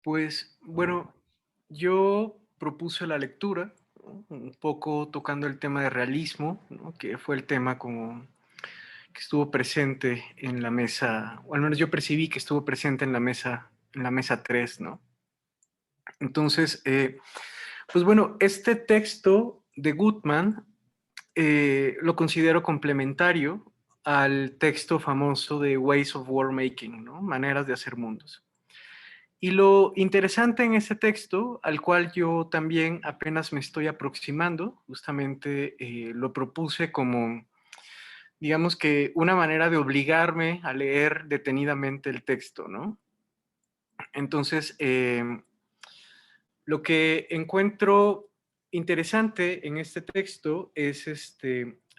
Pues bueno, yo propuse la lectura, ¿no? Un poco tocando el tema de realismo, ¿no? Que fue el tema como que estuvo presente en la mesa, o al menos yo percibí que estuvo presente en la mesa 3, ¿no? Entonces, pues bueno, este texto de Gutmann lo considero complementario al texto famoso de Ways of War Making, ¿no? Maneras de hacer mundos. Y lo interesante en ese texto, al cual yo también apenas me estoy aproximando, justamente lo propuse como, digamos que una manera de obligarme a leer detenidamente el texto, ¿no? Entonces, lo que encuentro interesante en este texto es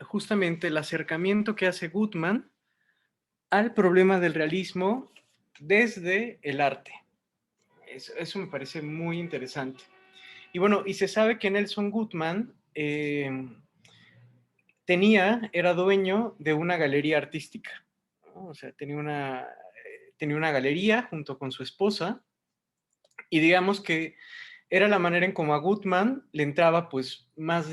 justamente el acercamiento que hace Gutmann al problema del realismo desde el arte. Eso me parece muy interesante. Y bueno, y se sabe que Nelson Gutmann era dueño de una galería artística, ¿no? O sea, tenía una galería junto con su esposa y digamos que era la manera en cómo a Gutmann le entraba pues más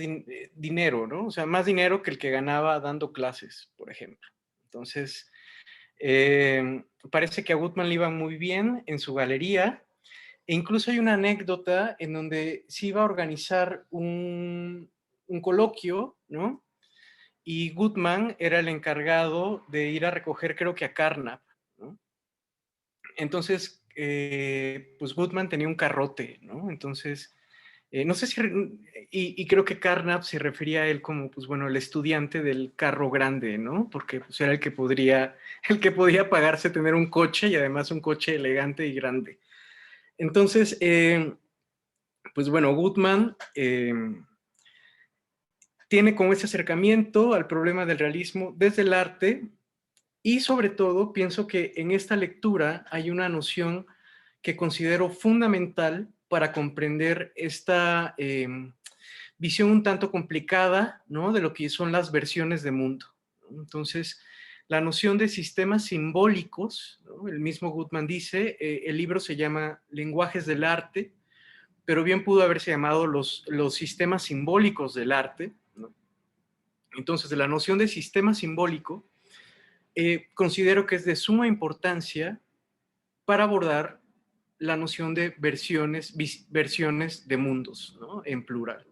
dinero, ¿no? O sea, más dinero que el que ganaba dando clases, por ejemplo. Entonces, parece que a Gutmann le iba muy bien en su galería. E incluso hay una anécdota en donde se iba a organizar un coloquio, ¿no? Y Gutmann era el encargado de ir a recoger, creo que a Carnap, ¿no? Entonces, pues Gutmann tenía un carrote, ¿no? Entonces, no sé si, y creo que Carnap se refería a él como, pues bueno, el estudiante del carro grande, ¿no? Porque pues, era el que podía pagarse tener un coche y además un coche elegante y grande. Entonces, pues bueno, Gutmann tiene como ese acercamiento al problema del realismo desde el arte y sobre todo pienso que en esta lectura hay una noción que considero fundamental para comprender esta visión un tanto complicada, ¿no? De lo que son las versiones de mundo. Entonces, la noción de sistemas simbólicos, ¿no? El mismo Gutmann dice, el libro se llama Lenguajes del Arte, pero bien pudo haberse llamado los sistemas simbólicos del arte, ¿no? Entonces, de la noción de sistema simbólico, considero que es de suma importancia para abordar la noción de versiones de mundos, ¿no? En plural.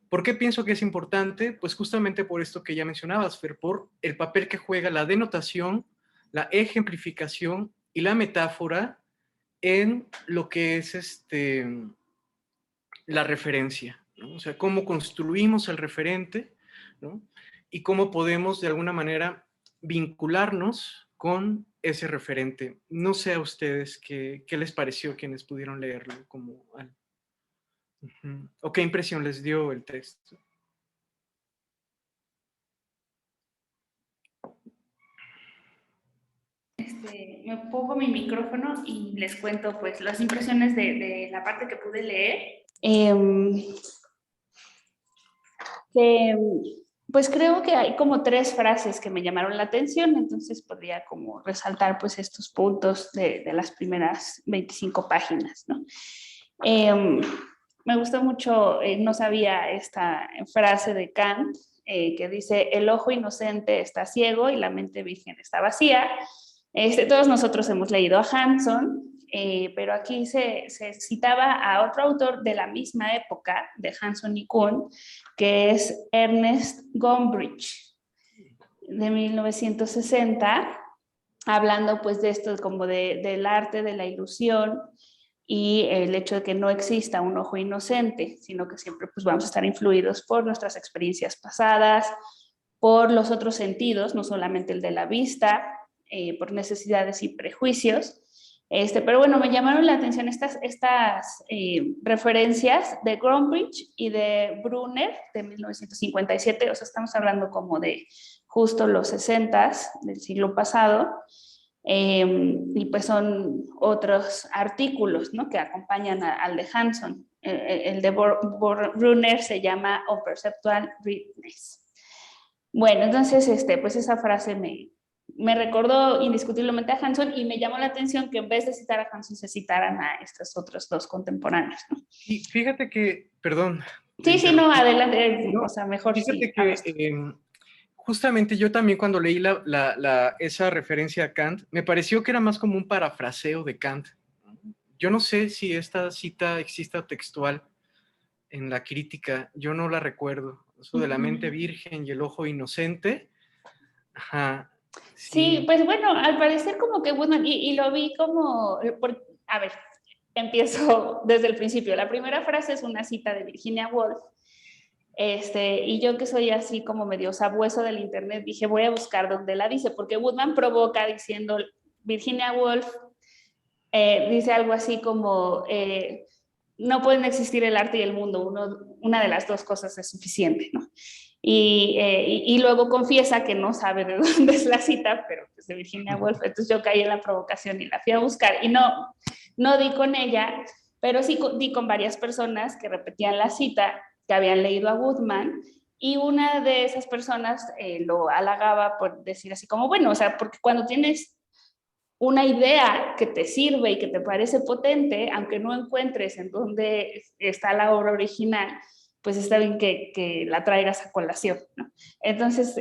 ¿Por qué pienso que es importante? Pues justamente por esto que ya mencionabas, Fer, por el papel que juega la denotación, la ejemplificación y la metáfora en lo que es la referencia, ¿no? O sea, cómo construimos el referente, ¿no? Y cómo podemos de alguna manera vincularnos con ese referente. No sé a ustedes qué les pareció quienes pudieron leerlo como... ¿O qué impresión les dio el texto? Me pongo mi micrófono y les cuento pues las impresiones de la parte que pude leer. Que, pues creo que hay como tres frases que me llamaron la atención, entonces podría como resaltar pues estos puntos de las primeras 25 páginas, ¿no? Me gustó mucho, no sabía esta frase de Kant, que dice, el ojo inocente está ciego y la mente virgen está vacía. Todos nosotros hemos leído a Hanson, pero aquí se citaba a otro autor de la misma época, de Hanson y Kuhn, que es Ernest Gombrich, de 1960, hablando pues de esto como del arte, de la ilusión y el hecho de que no exista un ojo inocente, sino que siempre pues vamos a estar influidos por nuestras experiencias pasadas, por los otros sentidos, no solamente el de la vista, por necesidades y prejuicios. Pero bueno, me llamaron la atención estas referencias de Gombrich y de Brunner de 1957, o sea, estamos hablando como de justo los 60s del siglo pasado, y pues son otros artículos, ¿no? Que acompañan al de Hanson. El de Brunner se llama O Perceptual Readiness. Bueno, entonces, pues esa frase me recordó indiscutiblemente a Hanson y me llamó la atención que en vez de citar a Hanson se citaran a estos otros dos contemporáneos, ¿no? Y fíjate que, perdón, te Sí, sí, no, interrumpí. adelante, o No, sea, mejor fíjate sí, que hablas tú. justamente yo también cuando leí esa referencia a Kant, me pareció que era más como un parafraseo de Kant. Yo no sé si esta cita exista textual en la crítica, yo no la recuerdo. Eso de la mente virgen y el ojo inocente. Ajá, Sí, sí. pues bueno, al parecer como que, bueno, y lo vi como, a ver, empiezo desde el principio. La primera frase es una cita de Virginia Woolf. Y yo que soy así como medio sabueso del internet, dije, voy a buscar dónde la dice, porque Woodman provoca diciendo, Virginia Woolf dice algo así como, no pueden existir el arte y el mundo, una de las dos cosas es suficiente, ¿no? Y luego confiesa que no sabe de dónde es la cita, pero es de Virginia Woolf. Entonces yo caí en la provocación y la fui a buscar y no di con ella, pero sí di con varias personas que repetían la cita, que habían leído a Woodman, y una de esas personas lo halagaba por decir así como, bueno, o sea, porque cuando tienes una idea que te sirve y que te parece potente, aunque no encuentres en dónde está la obra original, pues está bien que la traigas a colación, ¿no? Entonces,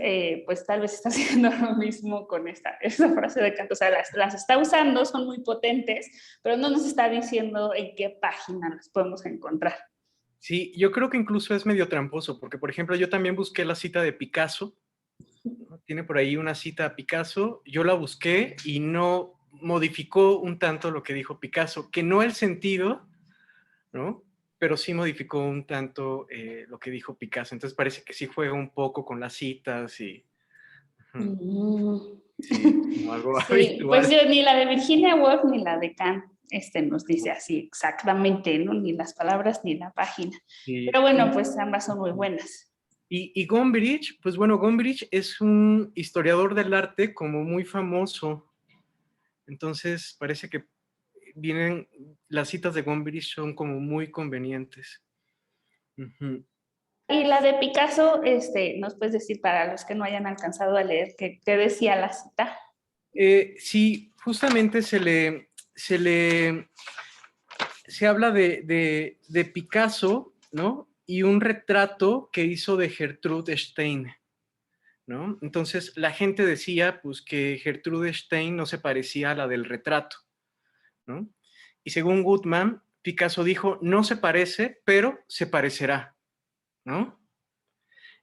pues tal vez está haciendo lo mismo con esta frase de Kant. O sea, las está usando, son muy potentes, pero no nos está diciendo en qué página las podemos encontrar. Sí, yo creo que incluso es medio tramposo, porque por ejemplo yo también busqué la cita de Picasso, ¿no? Tiene por ahí una cita a Picasso, yo la busqué y no modificó un tanto lo que dijo Picasso, que no el sentido, ¿no? Pero sí modificó un tanto lo que dijo Picasso, entonces parece que sí juega un poco con las citas y sí, como algo Sí, pues habitual. yo ni la de Virginia Woolf ni la de Kant nos dice así exactamente, ¿no? Ni las palabras ni la página. Y, Pero bueno, pues ambas son muy buenas. y Gombrich, pues bueno, Gombrich es un historiador del arte como muy famoso, entonces parece que vienen, las citas de Gombrich son como muy convenientes. Uh-huh. Y la de Picasso, nos puedes decir para los que no hayan alcanzado a leer qué decía la cita. Sí, justamente se habla de Picasso, ¿no? Y un retrato que hizo de Gertrude Stein, ¿no? Entonces la gente decía pues que Gertrude Stein no se parecía a la del retrato, ¿no? Y según Goodman, Picasso dijo, no se parece, pero se parecerá, ¿no?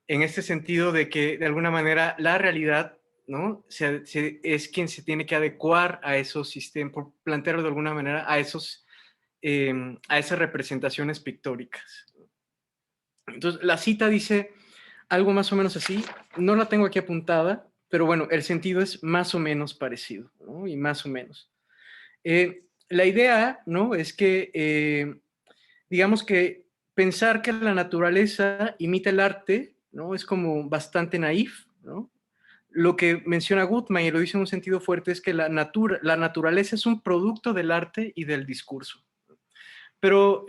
En este sentido de que de alguna manera la realidad, ¿no? Es quien se tiene que adecuar a esos sistemas, por plantearlo de alguna manera, a esas representaciones pictóricas. Entonces, la cita dice algo más o menos así, no la tengo aquí apuntada, pero bueno, el sentido es más o menos parecido, ¿no? Y más o menos. La idea, ¿no? Es que, digamos que pensar que la naturaleza imita el arte, ¿no? Es como bastante naif, ¿no? Lo que menciona Gutmann, y lo dice en un sentido fuerte, es que la naturaleza es un producto del arte y del discurso. Pero,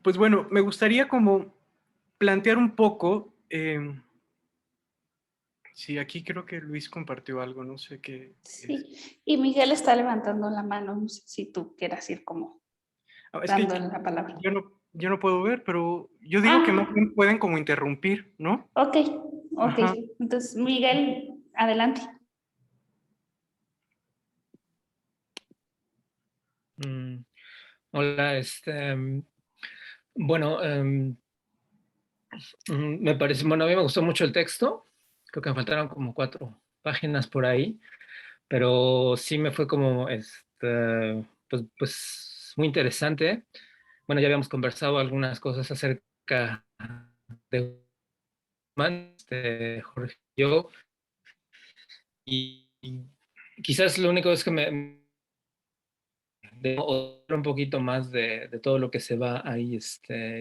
pues bueno, me gustaría como plantear un poco, sí, aquí creo que Luis compartió algo, no sé qué es. Sí, y Miguel está levantando la mano, no sé si tú quieras ir como Es que dándole la palabra. yo no puedo ver, pero yo digo que más Ah, bien pueden como interrumpir, ¿no? ok, ok. Ajá. Entonces, Miguel, adelante. Mm, Hola, bueno, me parece, bueno, a mí me gustó mucho el texto, creo que me faltaron como 4 páginas por ahí, pero sí me fue como, pues muy interesante. Bueno, ya habíamos conversado algunas cosas acerca de Human, Jorge y yo, y quizás lo único es que me de un poquito más de todo lo que se va ahí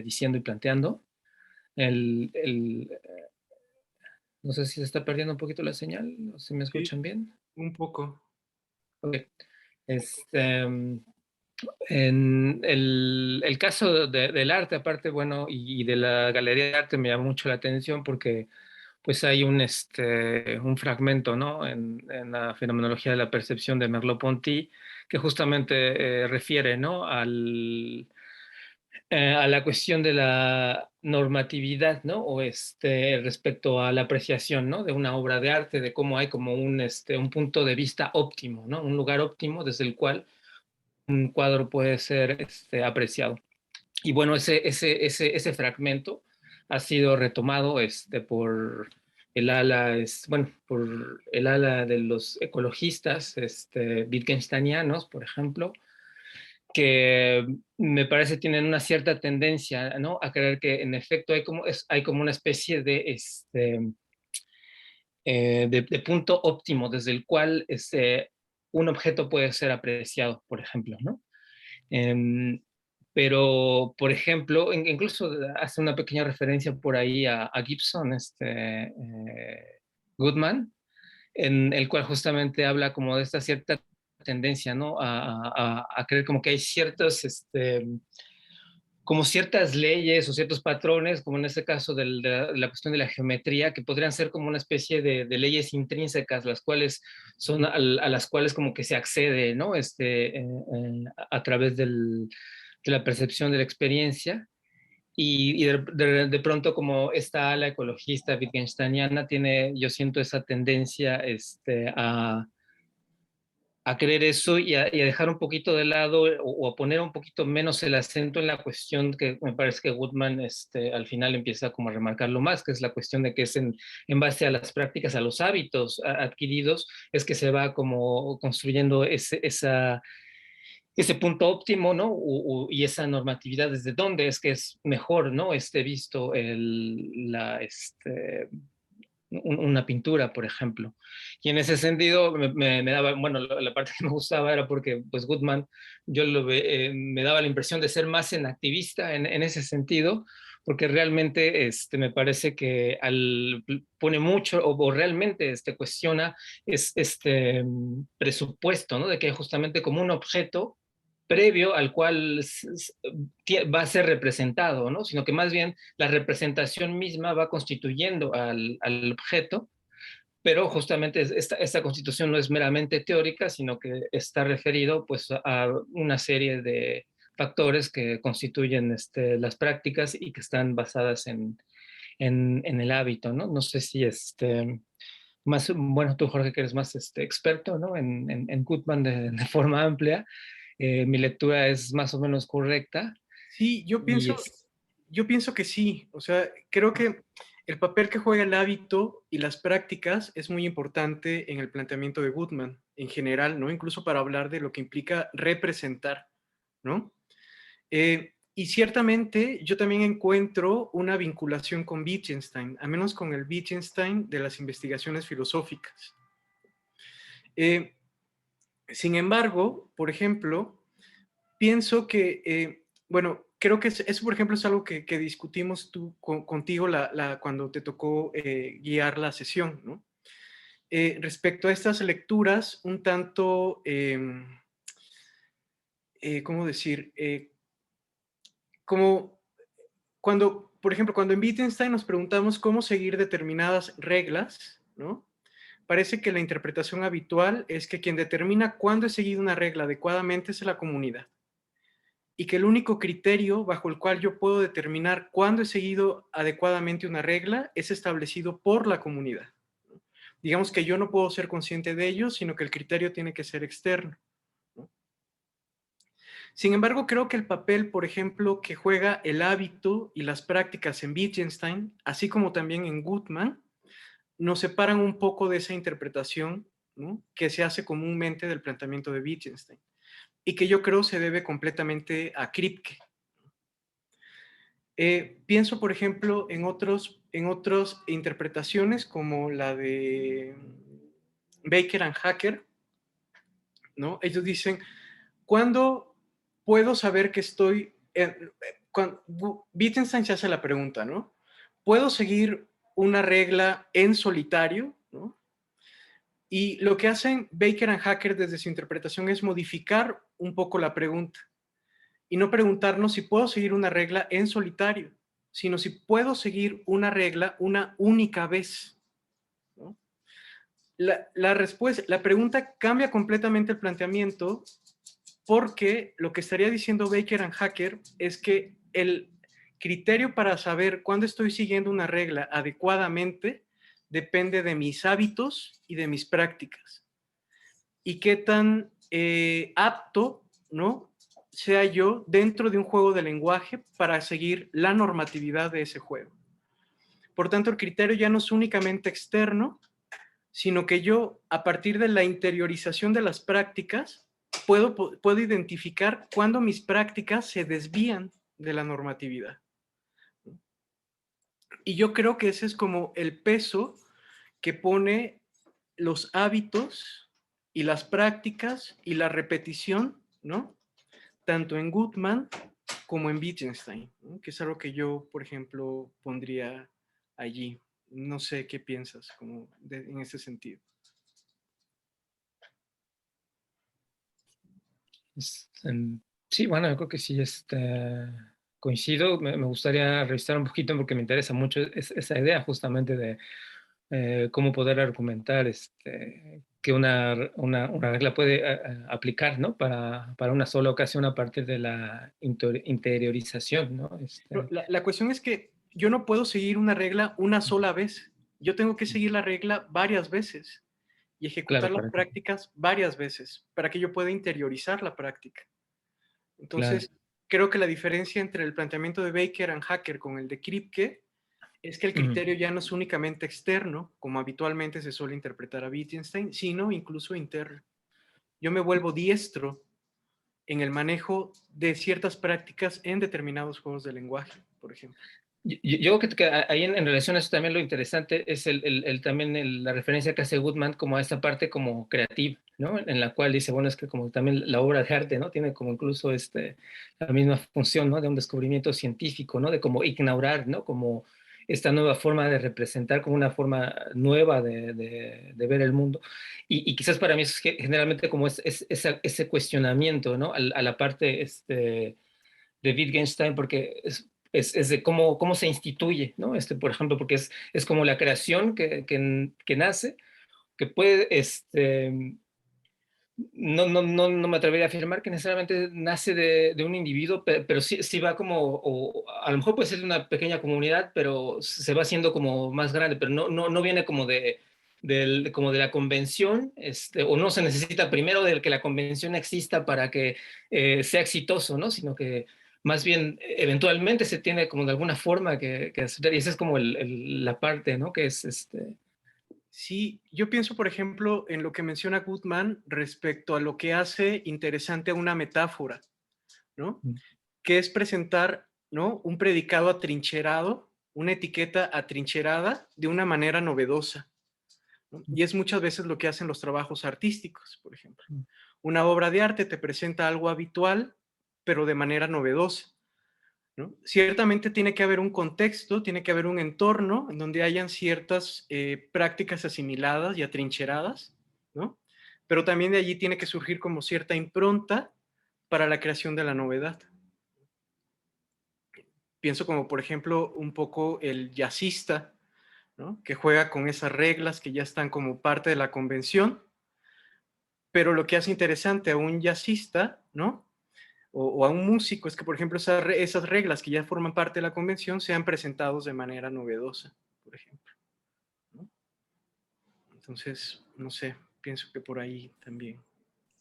diciendo y planteando. No sé si se está perdiendo un poquito la señal, o si me Sí, escuchan bien. un poco. Ok. Este, en el caso del arte, aparte, bueno, y de la galería de arte me llama mucho la atención porque pues hay un fragmento, ¿no? En la fenomenología de la percepción de Merleau-Ponty que justamente refiere, ¿no? A la cuestión de la normatividad, ¿no? O respecto a la apreciación, ¿no? De una obra de arte, de cómo hay como un punto de vista óptimo, ¿no? Un lugar óptimo desde el cual un cuadro puede ser apreciado. Y bueno, ese fragmento ha sido retomado por el ala de los ecologistas wittgensteinianos, por ejemplo, que me parece tienen una cierta tendencia, ¿no? A creer que en efecto hay como una especie de punto óptimo desde el cual un objeto puede ser apreciado, por ejemplo, ¿no? Em, pero, por ejemplo, incluso hace una pequeña referencia por ahí a Gibson, Goodman, en el cual justamente habla como de esta cierta tendencia, ¿no? A creer como que hay como ciertas leyes o ciertos patrones, como en este caso de la cuestión de la geometría, que podrían ser como una especie de leyes intrínsecas, las cuales son a las cuales como que se accede, ¿no? A través de la percepción de la experiencia. Y de pronto como esta ala ecologista wittgensteiniana tiene, yo siento esa tendencia a creer eso y a dejar un poquito de lado o a poner un poquito menos el acento en la cuestión que me parece que Goodman al final empieza como a remarcarlo más, que es la cuestión de que es en base a las prácticas, a los hábitos adquiridos, es que se va como construyendo ese punto óptimo, ¿no? Y esa normatividad, desde dónde es que es mejor, ¿no? Visto una pintura, por ejemplo. Y en ese sentido me daba, bueno, la parte que me gustaba era porque, pues, Goodman, me daba la impresión de ser más en activista en ese sentido, porque realmente me parece que pone mucho o realmente cuestiona este presupuesto, ¿no? De que hay justamente como un objeto previo al cual va a ser representado, ¿no? Sino que más bien la representación misma va constituyendo al objeto, pero justamente esta constitución no es meramente teórica, sino que está referido pues a una serie de factores que constituyen las prácticas y que están basadas en el hábito, ¿no? No sé si más, bueno, tú Jorge que eres más experto, ¿no? En Goodman de forma amplia, mi lectura es más o menos correcta. Sí, Y yo pienso que sí. O sea, creo que el papel que juega el hábito y las prácticas es muy importante en el planteamiento de Goodman en general, ¿no? Incluso para hablar de lo que implica representar, ¿no? Y ciertamente yo también encuentro una vinculación con Wittgenstein, a menos con el Wittgenstein de las investigaciones filosóficas. Sin embargo, por ejemplo, pienso que, bueno, creo que eso, por ejemplo, es algo que discutimos contigo cuando te tocó guiar la sesión, ¿no? Respecto a estas lecturas, un tanto, ¿cómo decir? Como cuando, por ejemplo, cuando en Wittgenstein nos preguntamos cómo seguir determinadas reglas, ¿no? Parece que la interpretación habitual es que quien determina cuándo es seguido una regla adecuadamente es la comunidad y que el único criterio bajo el cual yo puedo determinar cuándo he seguido adecuadamente una regla es establecido por la comunidad. Digamos que yo no puedo ser consciente de ello, sino que el criterio tiene que ser externo. Sin embargo, creo que el papel, por ejemplo, que juega el hábito y las prácticas en Wittgenstein, así como también en Goodman, nos separan un poco de esa interpretación, ¿no?, que se hace comúnmente del planteamiento de Wittgenstein y que yo creo se debe completamente a Kripke. Pienso, por ejemplo, en otras interpretaciones como la de Baker and Hacker, ¿no? Ellos dicen, ¿cuándo puedo saber que estoy... Wittgenstein se hace la pregunta, ¿no? ¿Puedo seguir una regla en solitario? ¿No? Y lo que hacen Baker and Hacker desde su interpretación es modificar un poco la pregunta y no preguntarnos si puedo seguir una regla en solitario, sino si puedo seguir una regla una única vez, ¿no? La pregunta cambia completamente el planteamiento, porque lo que estaría diciendo Baker and Hacker es que el criterio para saber cuándo estoy siguiendo una regla adecuadamente depende de mis hábitos y de mis prácticas. Y qué tan apto, ¿no?, sea yo dentro de un juego de lenguaje para seguir la normatividad de ese juego. Por tanto, el criterio ya no es únicamente externo, sino que yo, a partir de la interiorización de las prácticas, puedo identificar cuándo mis prácticas se desvían de la normatividad. Y yo creo que ese es como el peso que pone los hábitos y las prácticas y la repetición, ¿no?, tanto en Goodman como en Wittgenstein, ¿no?, que es algo que yo, por ejemplo, pondría allí. No sé qué piensas en ese sentido. Sí, bueno, yo creo que sí, coincido. Me gustaría revisar un poquito porque me interesa mucho esa idea justamente de cómo poder argumentar que una regla puede aplicar, ¿no?, para una sola ocasión a partir de la interiorización, ¿no? La cuestión es que yo no puedo seguir una regla una sola vez. Yo tengo que seguir la regla varias veces y ejecutar Claro, las prácticas varias veces para que yo pueda interiorizar la práctica. claro. Entonces, creo que la diferencia entre el planteamiento de Baker and Hacker con el de Kripke es que el Ujú. criterio ya no es únicamente externo, como habitualmente se suele interpretar a Wittgenstein, sino incluso interno. Yo me vuelvo diestro en el manejo de ciertas prácticas en determinados juegos de lenguaje, por ejemplo. Yo creo que ahí en relación a eso también lo interesante es también la referencia que hace Goodman como a esta parte como creativa, ¿no? En la cual dice, bueno, es que como también la obra de arte, ¿no?, tiene como incluso la misma función, ¿no?, de un descubrimiento científico, ¿no?, de como ignorar, ¿no?, como esta nueva forma de representar, como una forma nueva de ver el mundo. Y quizás para mí es generalmente como ese cuestionamiento, ¿no?, a la parte de Wittgenstein, porque es de cómo se instituye, ¿no? Por ejemplo, porque es como la creación que nace, que puede, no me atrevería a afirmar que necesariamente nace de un individuo, pero sí va como, o a lo mejor puede ser de una pequeña comunidad, pero se va haciendo como más grande, pero no viene como como de la convención, o no se necesita primero de que la convención exista para que sea exitoso, ¿no? Sino que más bien eventualmente se tiene como de alguna forma que hacer, y esa es como la parte, ¿no?, que es Sí, yo pienso, por ejemplo, en lo que menciona Goodman respecto a lo que hace interesante a una metáfora, ¿no?, que es presentar, ¿no?, un predicado atrincherado, una etiqueta atrincherada de una manera novedosa, ¿no? Y es muchas veces lo que hacen los trabajos artísticos, por ejemplo. Una obra de arte te presenta algo habitual, pero de manera novedosa, ¿no? Ciertamente tiene que haber un contexto, tiene que haber un entorno en donde hayan ciertas prácticas asimiladas y atrincheradas, ¿no? Pero también de allí tiene que surgir como cierta impronta para la creación de la novedad. Pienso como, por ejemplo, un poco el jazzista, ¿no?, que juega con esas reglas que ya están como parte de la convención, pero lo que hace interesante a un jazzista, ¿no?, o a un músico es que, por ejemplo, esas reglas que ya forman parte de la convención sean presentados de manera novedosa, por ejemplo, ¿no? Entonces, no sé, pienso que por ahí también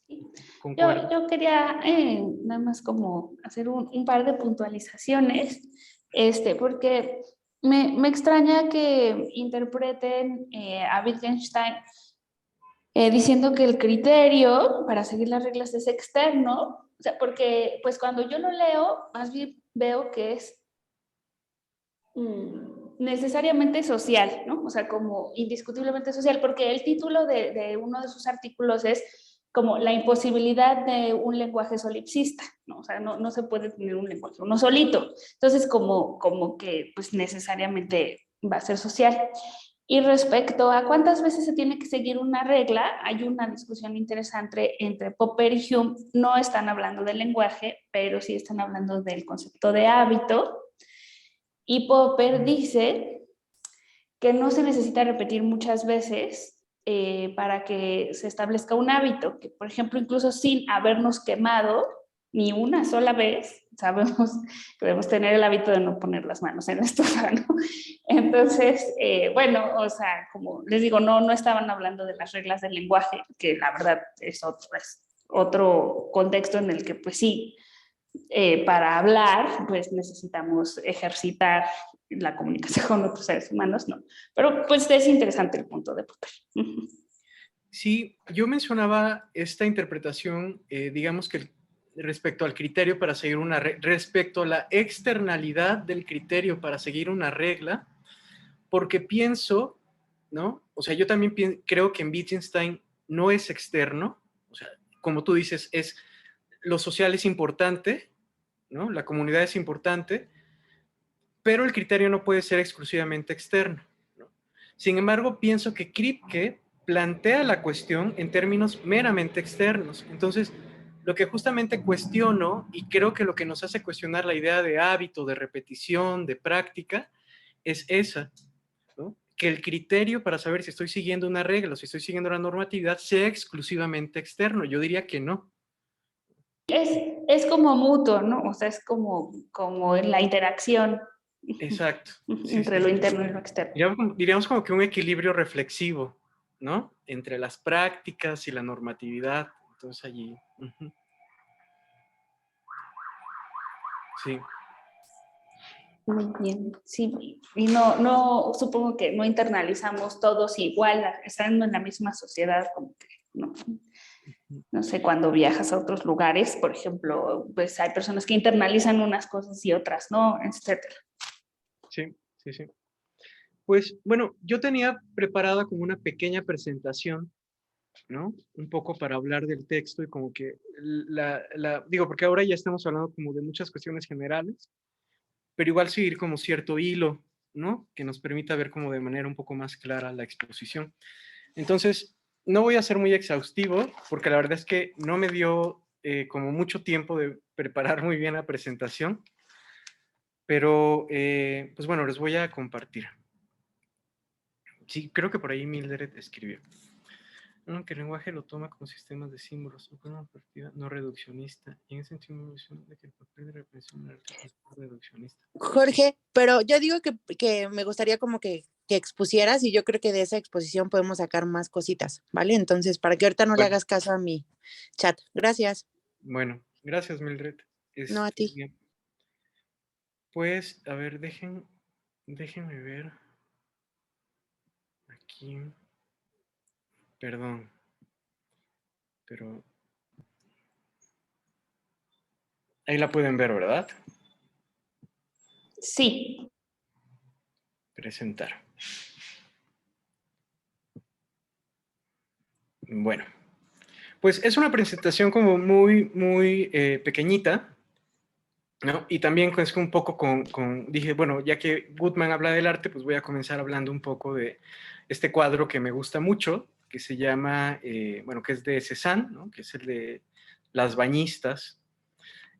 Sí. concuerdo. Yo quería nada más como hacer un par de puntualizaciones, porque me extraña que interpreten a Wittgenstein diciendo que el criterio para seguir las reglas es externo, o sea, porque pues cuando yo lo leo, más bien veo que es necesariamente social, ¿no? O sea, como indiscutiblemente social, porque el título de uno de sus artículos es como la imposibilidad de un lenguaje solipsista, ¿no? O sea, no se puede tener un lenguaje uno solito. Entonces, como que pues necesariamente va a ser social. Y respecto a cuántas veces se tiene que seguir una regla, hay una discusión interesante entre Popper y Hume. No están hablando del lenguaje, pero sí están hablando del concepto de hábito. Y Popper dice que no se necesita repetir muchas veces para que se establezca un hábito, que por ejemplo, incluso sin habernos quemado ni una sola vez, sabemos que debemos tener el hábito de no poner las manos en la estufa, ¿no? Entonces, bueno, o sea, como les digo, no estaban hablando de las reglas del lenguaje, que la verdad es otro contexto en el que pues sí, para hablar, pues necesitamos ejercitar la comunicación con otros seres humanos, ¿no? Pero pues es interesante el punto de Popper. Sí, yo mencionaba esta interpretación, digamos que respecto al criterio para seguir respecto a la externalidad del criterio para seguir una regla, porque pienso, ¿no? O sea, yo también creo que en Wittgenstein no es externo, o sea, como tú dices, lo social es importante, ¿no? La comunidad es importante, pero el criterio no puede ser exclusivamente externo, ¿no? Sin embargo, pienso que Kripke plantea la cuestión en términos meramente externos. Entonces, lo que justamente cuestiono, y creo que lo que nos hace cuestionar la idea de hábito, de repetición, de práctica, es esa, ¿no? Que el criterio para saber si estoy siguiendo una regla o si estoy siguiendo la normatividad sea exclusivamente externo. Yo diría que no. Es como mutuo, ¿no? O sea, es como en la interacción Exacto. Sí, entre sí, lo sí. interno y lo externo. Diríamos como que un equilibrio reflexivo, ¿no? Entre las prácticas y la normatividad. Entonces allí. Sí. Muy bien, sí. Y no, supongo que no internalizamos todos igual, estando en la misma sociedad, como que no sé, cuando viajas a otros lugares, por ejemplo, pues hay personas que internalizan unas cosas y otras no, etcétera. Sí, sí, sí. Pues bueno, yo tenía preparada como una pequeña presentación, ¿no? Un poco para hablar del texto y como que digo, porque ahora ya estamos hablando como de muchas cuestiones generales, pero igual seguir como cierto hilo, ¿no? Que nos permita ver como de manera un poco más clara la exposición. Entonces, no voy a ser muy exhaustivo, porque la verdad es que no me dio como mucho tiempo de preparar muy bien la presentación, pero pues bueno, les voy a compartir. Sí, creo que por ahí Mildred escribió. Que el lenguaje lo toma como sistemas de símbolos, o con una perspectiva no reduccionista, y en ese sentido de que el papel de represión del arte es reduccionista. Jorge, pero yo digo que me gustaría como que expusieras y yo creo que de esa exposición podemos sacar más cositas, ¿vale? Entonces, para que ahorita no le hagas caso a mi chat. Gracias. Bueno, gracias Mildred. No, a ti. Bien. Pues, a ver, déjenme ver. Aquí. Perdón. Pero ahí la pueden ver, ¿verdad? Sí. Presentar. Bueno, pues es una presentación como muy pequeñita, ¿no? Y también es un poco dije, bueno, ya que Goodman habla del arte, pues voy a comenzar hablando un poco de este cuadro que me gusta mucho, que se llama, bueno, que es de Cézanne, ¿no? Que es el de Las Bañistas.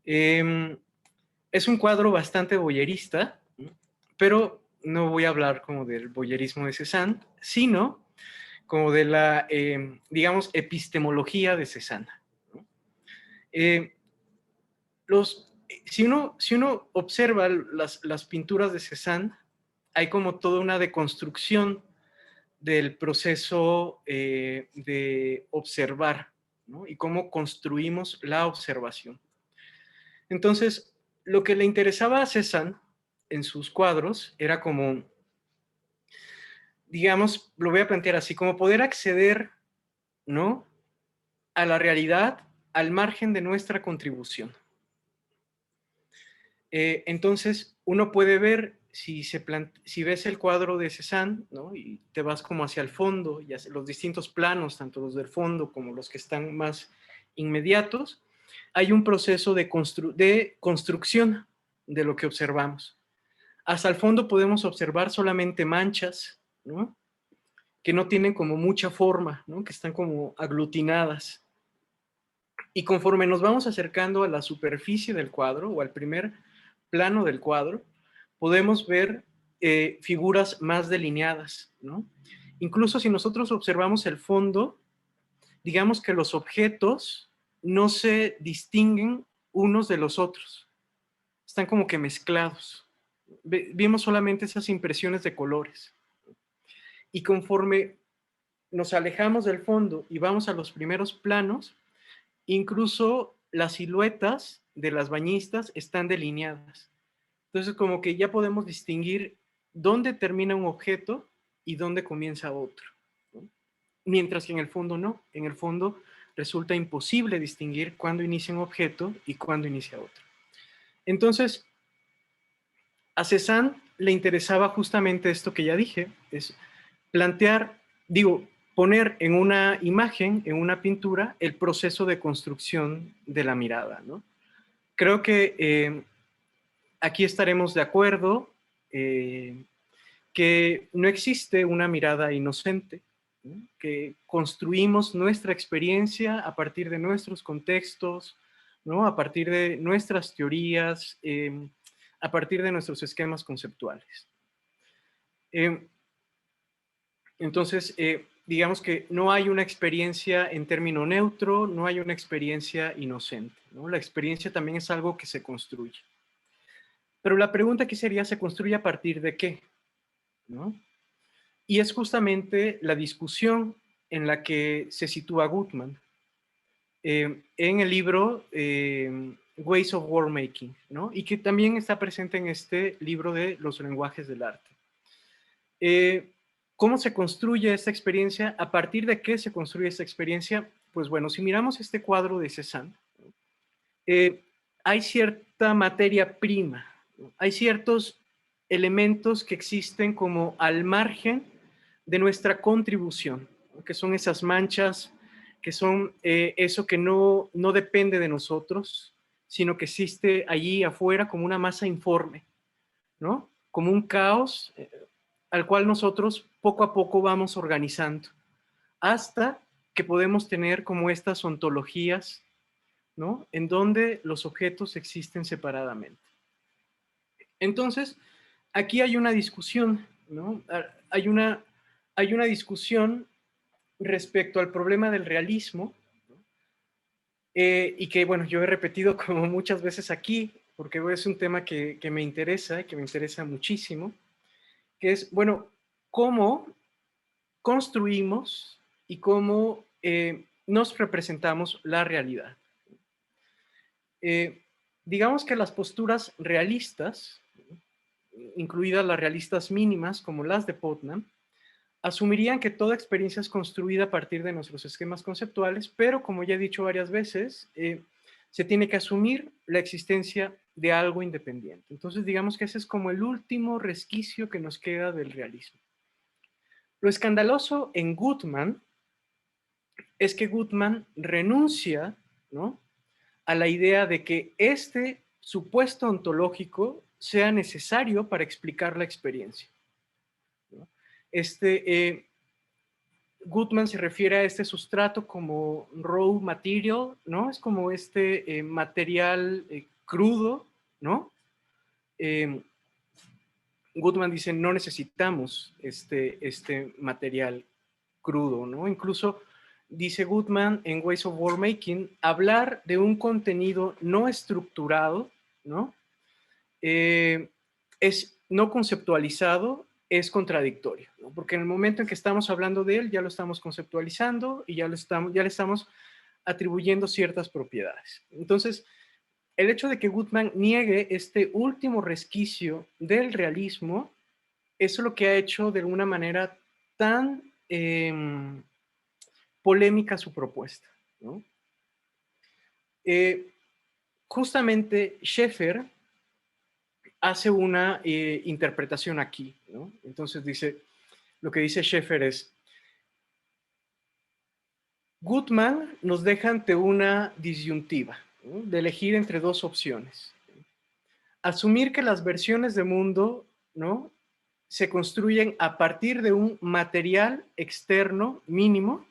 Es un cuadro bastante boyerista, ¿no? Pero no voy a hablar como del boyerismo de Cézanne, sino como de la, digamos, epistemología de Cézanne, ¿no? Si uno observa las pinturas de Cézanne, hay como toda una deconstrucción del proceso de observar, ¿no? Y cómo construimos la observación. Entonces, lo que le interesaba a Cézanne en sus cuadros era como, digamos, lo voy a plantear así, como poder acceder, ¿no?, a la realidad al margen de nuestra contribución. Entonces, uno puede ver, si ves el cuadro de Cézanne, ¿no?, y te vas como hacia el fondo, y hacia los distintos planos, tanto los del fondo como los que están más inmediatos, hay un proceso de construcción de lo que observamos. Hasta el fondo podemos observar solamente manchas, ¿no?, que no tienen como mucha forma, ¿no?, que están como aglutinadas. Y conforme nos vamos acercando a la superficie del cuadro o al primer plano del cuadro, podemos ver figuras más delineadas, ¿no? Incluso si nosotros observamos el fondo, digamos que los objetos no se distinguen unos de los otros. Están como que mezclados. Vimos solamente esas impresiones de colores. Y conforme nos alejamos del fondo y vamos a los primeros planos, incluso las siluetas de las bañistas están delineadas. Entonces, como que ya podemos distinguir dónde termina un objeto y dónde comienza otro, ¿no? Mientras que en el fondo no. En el fondo resulta imposible distinguir cuándo inicia un objeto y cuándo inicia otro. Entonces, a Cézanne le interesaba justamente esto que ya dije, es plantear, poner en una imagen, en una pintura, el proceso de construcción de la mirada, ¿no? Creo que aquí estaremos de acuerdo que no existe una mirada inocente, ¿no? Que construimos nuestra experiencia a partir de nuestros contextos, ¿no? A partir de nuestras teorías, a partir de nuestros esquemas conceptuales. Entonces, digamos que no hay una experiencia en término neutro, no hay una experiencia inocente, ¿no? La experiencia también es algo que se construye. Pero la pregunta aquí sería, ¿se construye a partir de qué? ¿No? Y es justamente la discusión en la que se sitúa Gutmann en el libro Ways of World Making, ¿no? Y que también está presente en este libro de los lenguajes del arte. ¿Cómo se construye esta experiencia? ¿A partir de qué se construye esta experiencia? Pues bueno, si miramos este cuadro de Cézanne, hay cierta materia prima, ¿no? Hay ciertos elementos que existen como al margen de nuestra contribución, ¿no? Que son esas manchas, que son eso que no depende de nosotros, sino que existe allí afuera como una masa informe, ¿no? Como un caos al cual nosotros poco a poco vamos organizando, hasta que podemos tener como estas ontologías, ¿no? En donde los objetos existen separadamente. Entonces, aquí hay una discusión, ¿no? Hay una discusión respecto al problema del realismo, ¿no? Y que, bueno, yo he repetido como muchas veces aquí, porque es un tema que me interesa, que me interesa muchísimo, que es, bueno, cómo construimos y cómo nos representamos la realidad. Digamos que las posturas realistas, incluidas las realistas mínimas como las de Putnam, asumirían que toda experiencia es construida a partir de nuestros esquemas conceptuales, pero como ya he dicho varias veces, se tiene que asumir la existencia de algo independiente. Entonces digamos que ese es como el último resquicio que nos queda del realismo. Lo escandaloso en Gutmann es que Gutmann renuncia, ¿no?, a la idea de que este supuesto ontológico sea necesario para explicar la experiencia, ¿no? Gutmann se refiere a este sustrato como raw material, ¿no? Es como este material crudo, ¿no? Gutmann dice, no necesitamos este material crudo, ¿no? Incluso dice Gutmann en Ways of World Making, hablar de un contenido no estructurado, ¿no? Es no conceptualizado, es contradictorio, ¿no? Porque en el momento en que estamos hablando de él, ya lo estamos conceptualizando y ya le estamos atribuyendo ciertas propiedades. Entonces, el hecho de que Gutmann niegue este último resquicio del realismo, eso es lo que ha hecho de alguna manera tan polémica su propuesta, ¿no? Justamente Schaeffer hace una interpretación aquí, ¿no? Entonces dice, lo que dice Schaeffer es, Gutmann nos deja ante una disyuntiva, ¿no?, de elegir entre dos opciones. Asumir que las versiones de mundo, ¿no?, se construyen a partir de un material externo mínimo,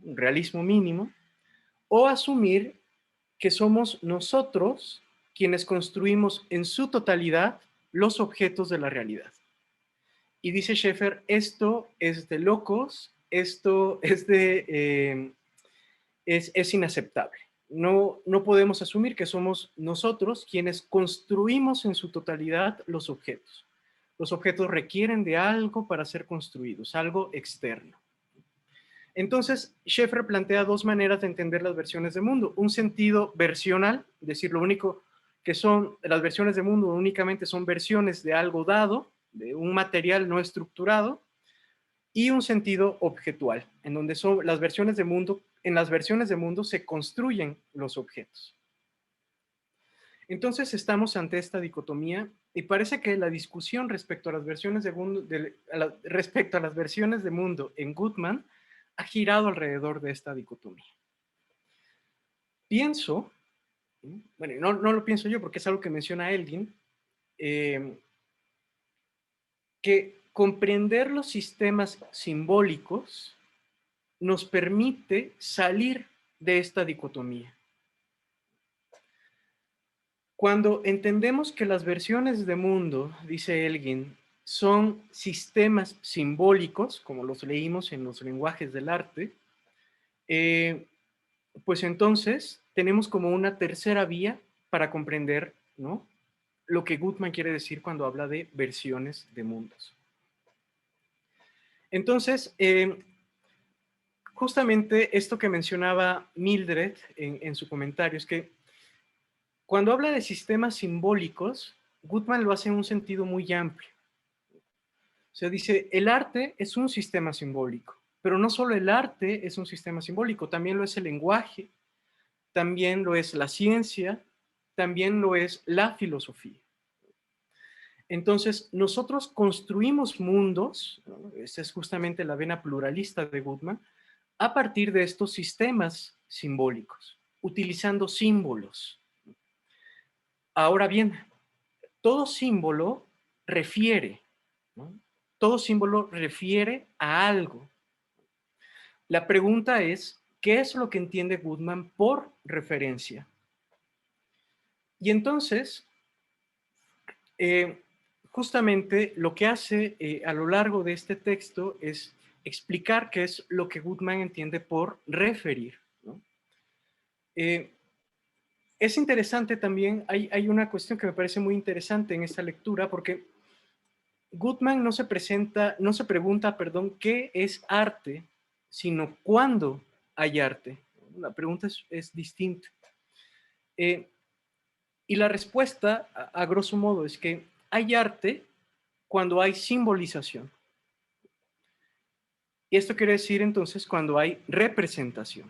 un realismo mínimo, o asumir que somos nosotros quienes construimos en su totalidad los objetos de la realidad. Y dice Schaeffer, esto es de locos, esto es es inaceptable. No podemos asumir que somos nosotros quienes construimos en su totalidad los objetos. Los objetos requieren de algo para ser construidos, algo externo. Entonces, Schaeffer plantea dos maneras de entender las versiones de mundo. Un sentido versional, es decir, lo único que son las versiones de mundo únicamente son versiones de algo dado, de un material no estructurado, y un sentido objetual, en donde son las versiones de mundo, en las versiones de mundo se construyen los objetos. Entonces estamos ante esta dicotomía y parece que la discusión respecto a las versiones de mundo, respecto a las versiones de mundo en Goodman ha girado alrededor de esta dicotomía. Pienso, bueno, no lo pienso yo porque es algo que menciona Elgin, que comprender los sistemas simbólicos nos permite salir de esta dicotomía. Cuando entendemos que las versiones de mundo, dice Elgin, son sistemas simbólicos, como los leímos en los lenguajes del arte, pues entonces tenemos como una tercera vía para comprender, ¿no?, lo que Goodman quiere decir cuando habla de versiones de mundos. Entonces, justamente esto que mencionaba Mildred en su comentario es que cuando habla de sistemas simbólicos, Goodman lo hace en un sentido muy amplio. O sea, dice, el arte es un sistema simbólico, pero no solo el arte es un sistema simbólico, también lo es el lenguaje, también lo es la ciencia, también lo es la filosofía. Entonces, nosotros construimos mundos, ¿no?, esa es justamente la vena pluralista de Goodman, a partir de estos sistemas simbólicos, utilizando símbolos. Ahora bien, todo símbolo refiere, ¿no?, todo símbolo refiere a algo. La pregunta es, ¿qué es lo que entiende Goodman por referencia? Y entonces, justamente lo que hace a lo largo de este texto es explicar qué es lo que Goodman entiende por referir, ¿no? Es interesante también, hay una cuestión que me parece muy interesante en esta lectura, porque Goodman no se pregunta, qué es arte, sino cuándo hay arte. La pregunta es distinta. Y la respuesta, a grosso modo, es que hay arte cuando hay simbolización. Y esto quiere decir entonces cuando hay representación.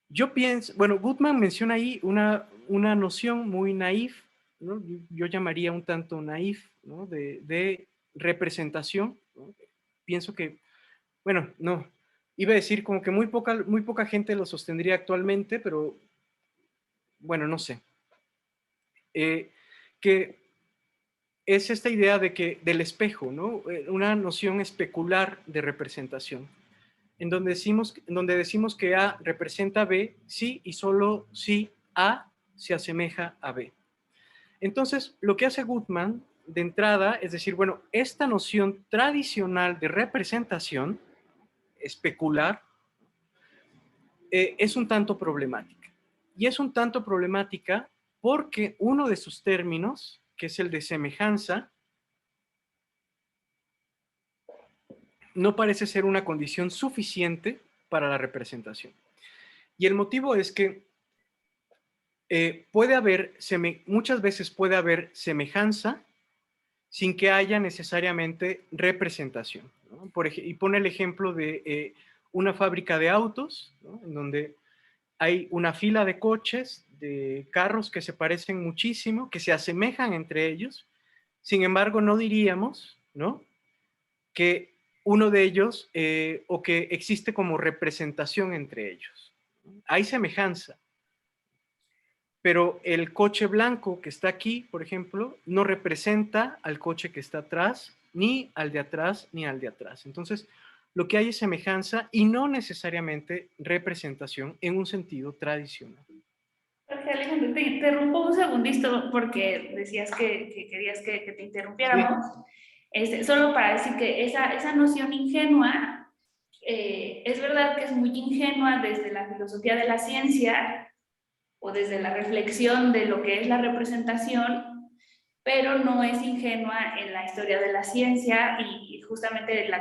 Yo pienso, bueno, Goodman menciona ahí una noción muy naif, ¿no?, yo llamaría un tanto naif, ¿no?, de representación, ¿no? Pienso que, bueno, no, iba a decir como que muy poca gente lo sostendría actualmente, pero bueno, no sé. Que es esta idea del espejo, ¿no?, una noción especular de representación, en donde decimos que A representa B si y solo si A se asemeja a B. Entonces, lo que hace Goodman de entrada es decir, bueno, esta noción tradicional de representación especular es un tanto problemática. Y es un tanto problemática porque uno de sus términos, que es el de semejanza, no parece ser una condición suficiente para la representación. Y el motivo es que muchas veces puede haber semejanza sin que haya necesariamente representación, ¿no? Y pone el ejemplo de una fábrica de autos, ¿no?, en donde hay una fila de coches, de carros que se parecen muchísimo, que se asemejan entre ellos. Sin embargo, no diríamos, ¿no?, que uno de ellos o que existe como representación entre ellos. Hay semejanza, pero el coche blanco que está aquí, por ejemplo, no representa al coche que está atrás, ni al de atrás, ni al de atrás. Entonces, lo que hay es semejanza y no necesariamente representación en un sentido tradicional. Jorge Alejandro, te interrumpo un segundito porque decías que querías que te interrumpiéramos. Sí. Solo para decir que esa noción ingenua, es verdad que es muy ingenua desde la filosofía de la ciencia o desde la reflexión de lo que es la representación, pero no es ingenua en la historia de la ciencia, y justamente en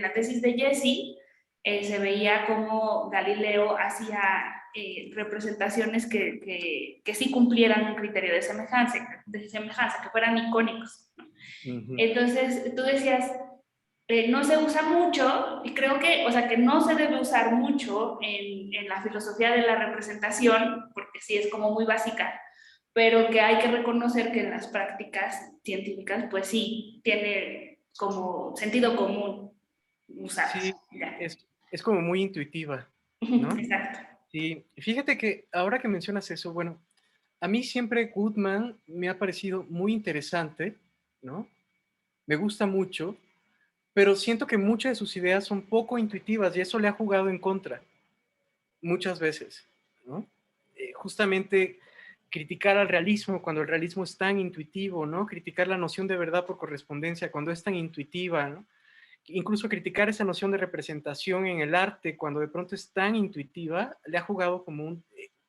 la tesis de Jessie se veía como Galileo hacía representaciones que sí cumplieran un criterio de semejanza, que fueran icónicos, ¿no? Entonces, tú decías, no se usa mucho, y creo que, o sea, que no se debe usar mucho en la filosofía de la representación, porque sí es como muy básica, pero que hay que reconocer que en las prácticas científicas, pues sí, tiene como sentido común usar. Sí, es como muy intuitiva, ¿no? Exacto. Sí, fíjate que ahora que mencionas eso, bueno, a mí siempre Goodman me ha parecido muy interesante, ¿no? Me gusta mucho, pero siento que muchas de sus ideas son poco intuitivas y eso le ha jugado en contra muchas veces, ¿no? Justamente criticar al realismo cuando el realismo es tan intuitivo, ¿no? Criticar la noción de verdad por correspondencia cuando es tan intuitiva, ¿no? Incluso criticar esa noción de representación en el arte cuando de pronto es tan intuitiva, le ha jugado como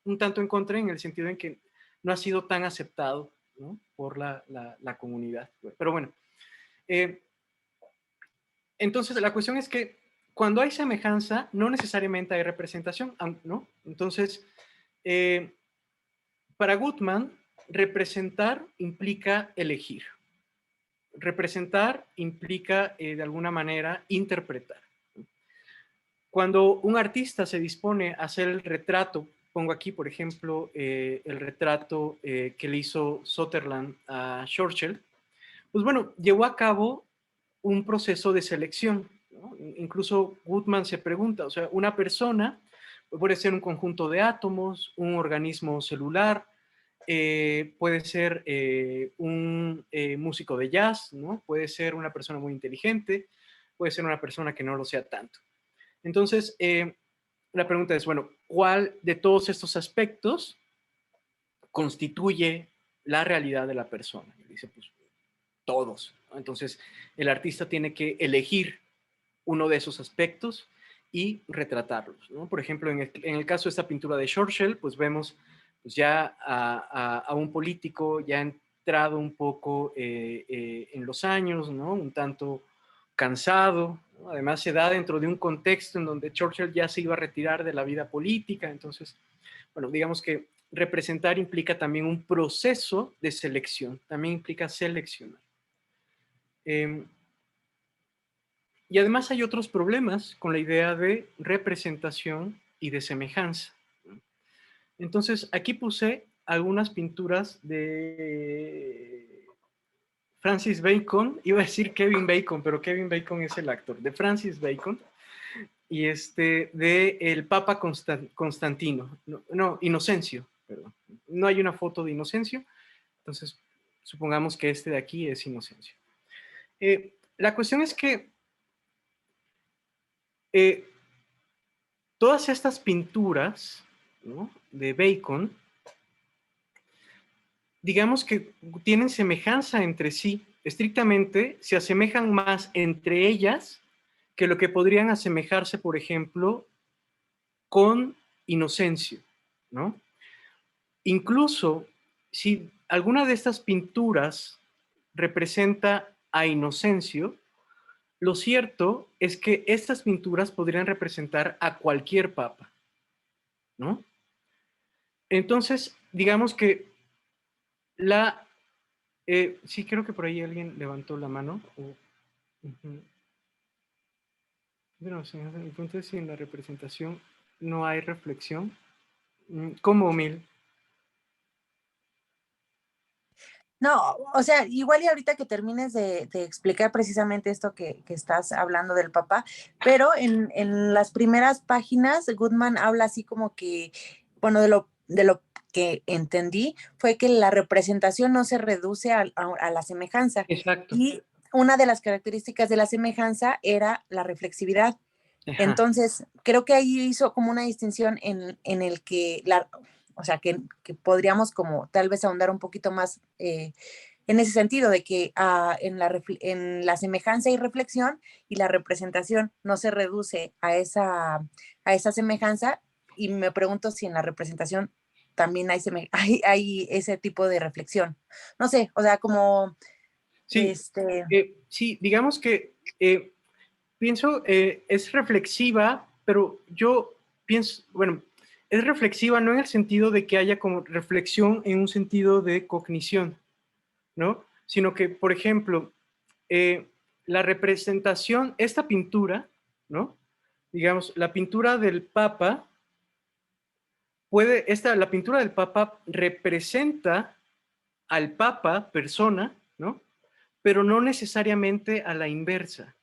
un tanto en contra en el sentido en que no ha sido tan aceptado, ¿no? Por la comunidad. Pero bueno, entonces la cuestión es que cuando hay semejanza, no necesariamente hay representación, ¿no? Entonces, para Goodman, representar implica elegir. Representar implica, de alguna manera, interpretar. Cuando un artista se dispone a hacer el retrato, pongo aquí, por ejemplo, el retrato que le hizo Sutherland a Churchill, pues bueno, llevó a cabo un proceso de selección, ¿no? Incluso Goodman se pregunta, o sea, una persona puede ser un conjunto de átomos, un organismo celular, puede ser un músico de jazz, ¿no? Puede ser una persona muy inteligente, puede ser una persona que no lo sea tanto. Entonces, la pregunta es, bueno, ¿cuál de todos estos aspectos constituye la realidad de la persona? Y dice, pues, todos. Entonces, el artista tiene que elegir uno de esos aspectos y retratarlos, ¿no? Por ejemplo, en el caso de esta pintura de Churchill, pues vemos pues ya a un político ya entrado un poco en los años, ¿no? Un tanto cansado, ¿no? Además se da dentro de un contexto en donde Churchill ya se iba a retirar de la vida política, entonces, bueno, digamos que representar implica también un proceso de selección, también implica seleccionar. Y además hay otros problemas con la idea de representación y de semejanza. Entonces, aquí puse algunas pinturas de Francis Bacon, iba a decir Kevin Bacon, pero Kevin Bacon es el actor, de Francis Bacon, y de el Papa Constantino, no, Inocencio, perdón. No hay una foto de Inocencio, entonces supongamos que este de aquí es Inocencio. La cuestión es que todas estas pinturas, ¿no?, de Bacon, digamos que tienen semejanza entre sí. Estrictamente se asemejan más entre ellas que lo que podrían asemejarse, por ejemplo, con Inocencio, ¿no? Incluso si alguna de estas pinturas representa a Inocencio, lo cierto es que estas pinturas podrían representar a cualquier papa, ¿no? Entonces, digamos que sí, creo que por ahí alguien levantó la mano. Bueno, el punto es si en la representación no hay reflexión. ¿Cómo, Mil? No, o sea, igual y ahorita que termines de explicar precisamente esto que estás hablando del Papa, pero en las primeras páginas, Goodman habla así como que, bueno, de lo que entendí fue que la representación no se reduce a la semejanza. Exacto. Y una de las características de la semejanza era la reflexividad. Ajá. Entonces, creo que ahí hizo como una distinción en el que o sea, que podríamos como tal vez ahondar un poquito más en ese sentido de que en la semejanza y reflexión y la representación no se reduce a esa semejanza, y me pregunto si en la representación también hay ese tipo de reflexión. No sé, o sea, como Sí, este... sí, digamos que pienso, es reflexiva, pero yo pienso, bueno, es reflexiva no en el sentido de que haya como reflexión en un sentido de cognición, ¿no? Sino que, por ejemplo, la representación, esta pintura, ¿no? Digamos, la pintura del Papa la pintura del Papa representa al Papa, persona, ¿no? Pero no necesariamente a la inversa.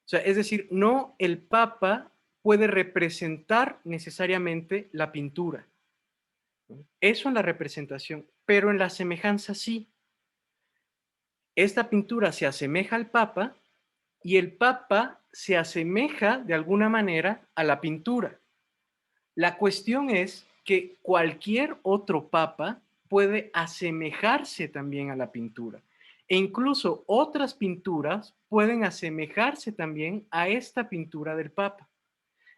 O sea, es decir, no el Papa puede representar necesariamente la pintura. Eso en la representación, pero en la semejanza sí. Esta pintura se asemeja al Papa y el Papa se asemeja de alguna manera a la pintura. La cuestión es que cualquier otro Papa puede asemejarse también a la pintura. E incluso otras pinturas pueden asemejarse también a esta pintura del Papa.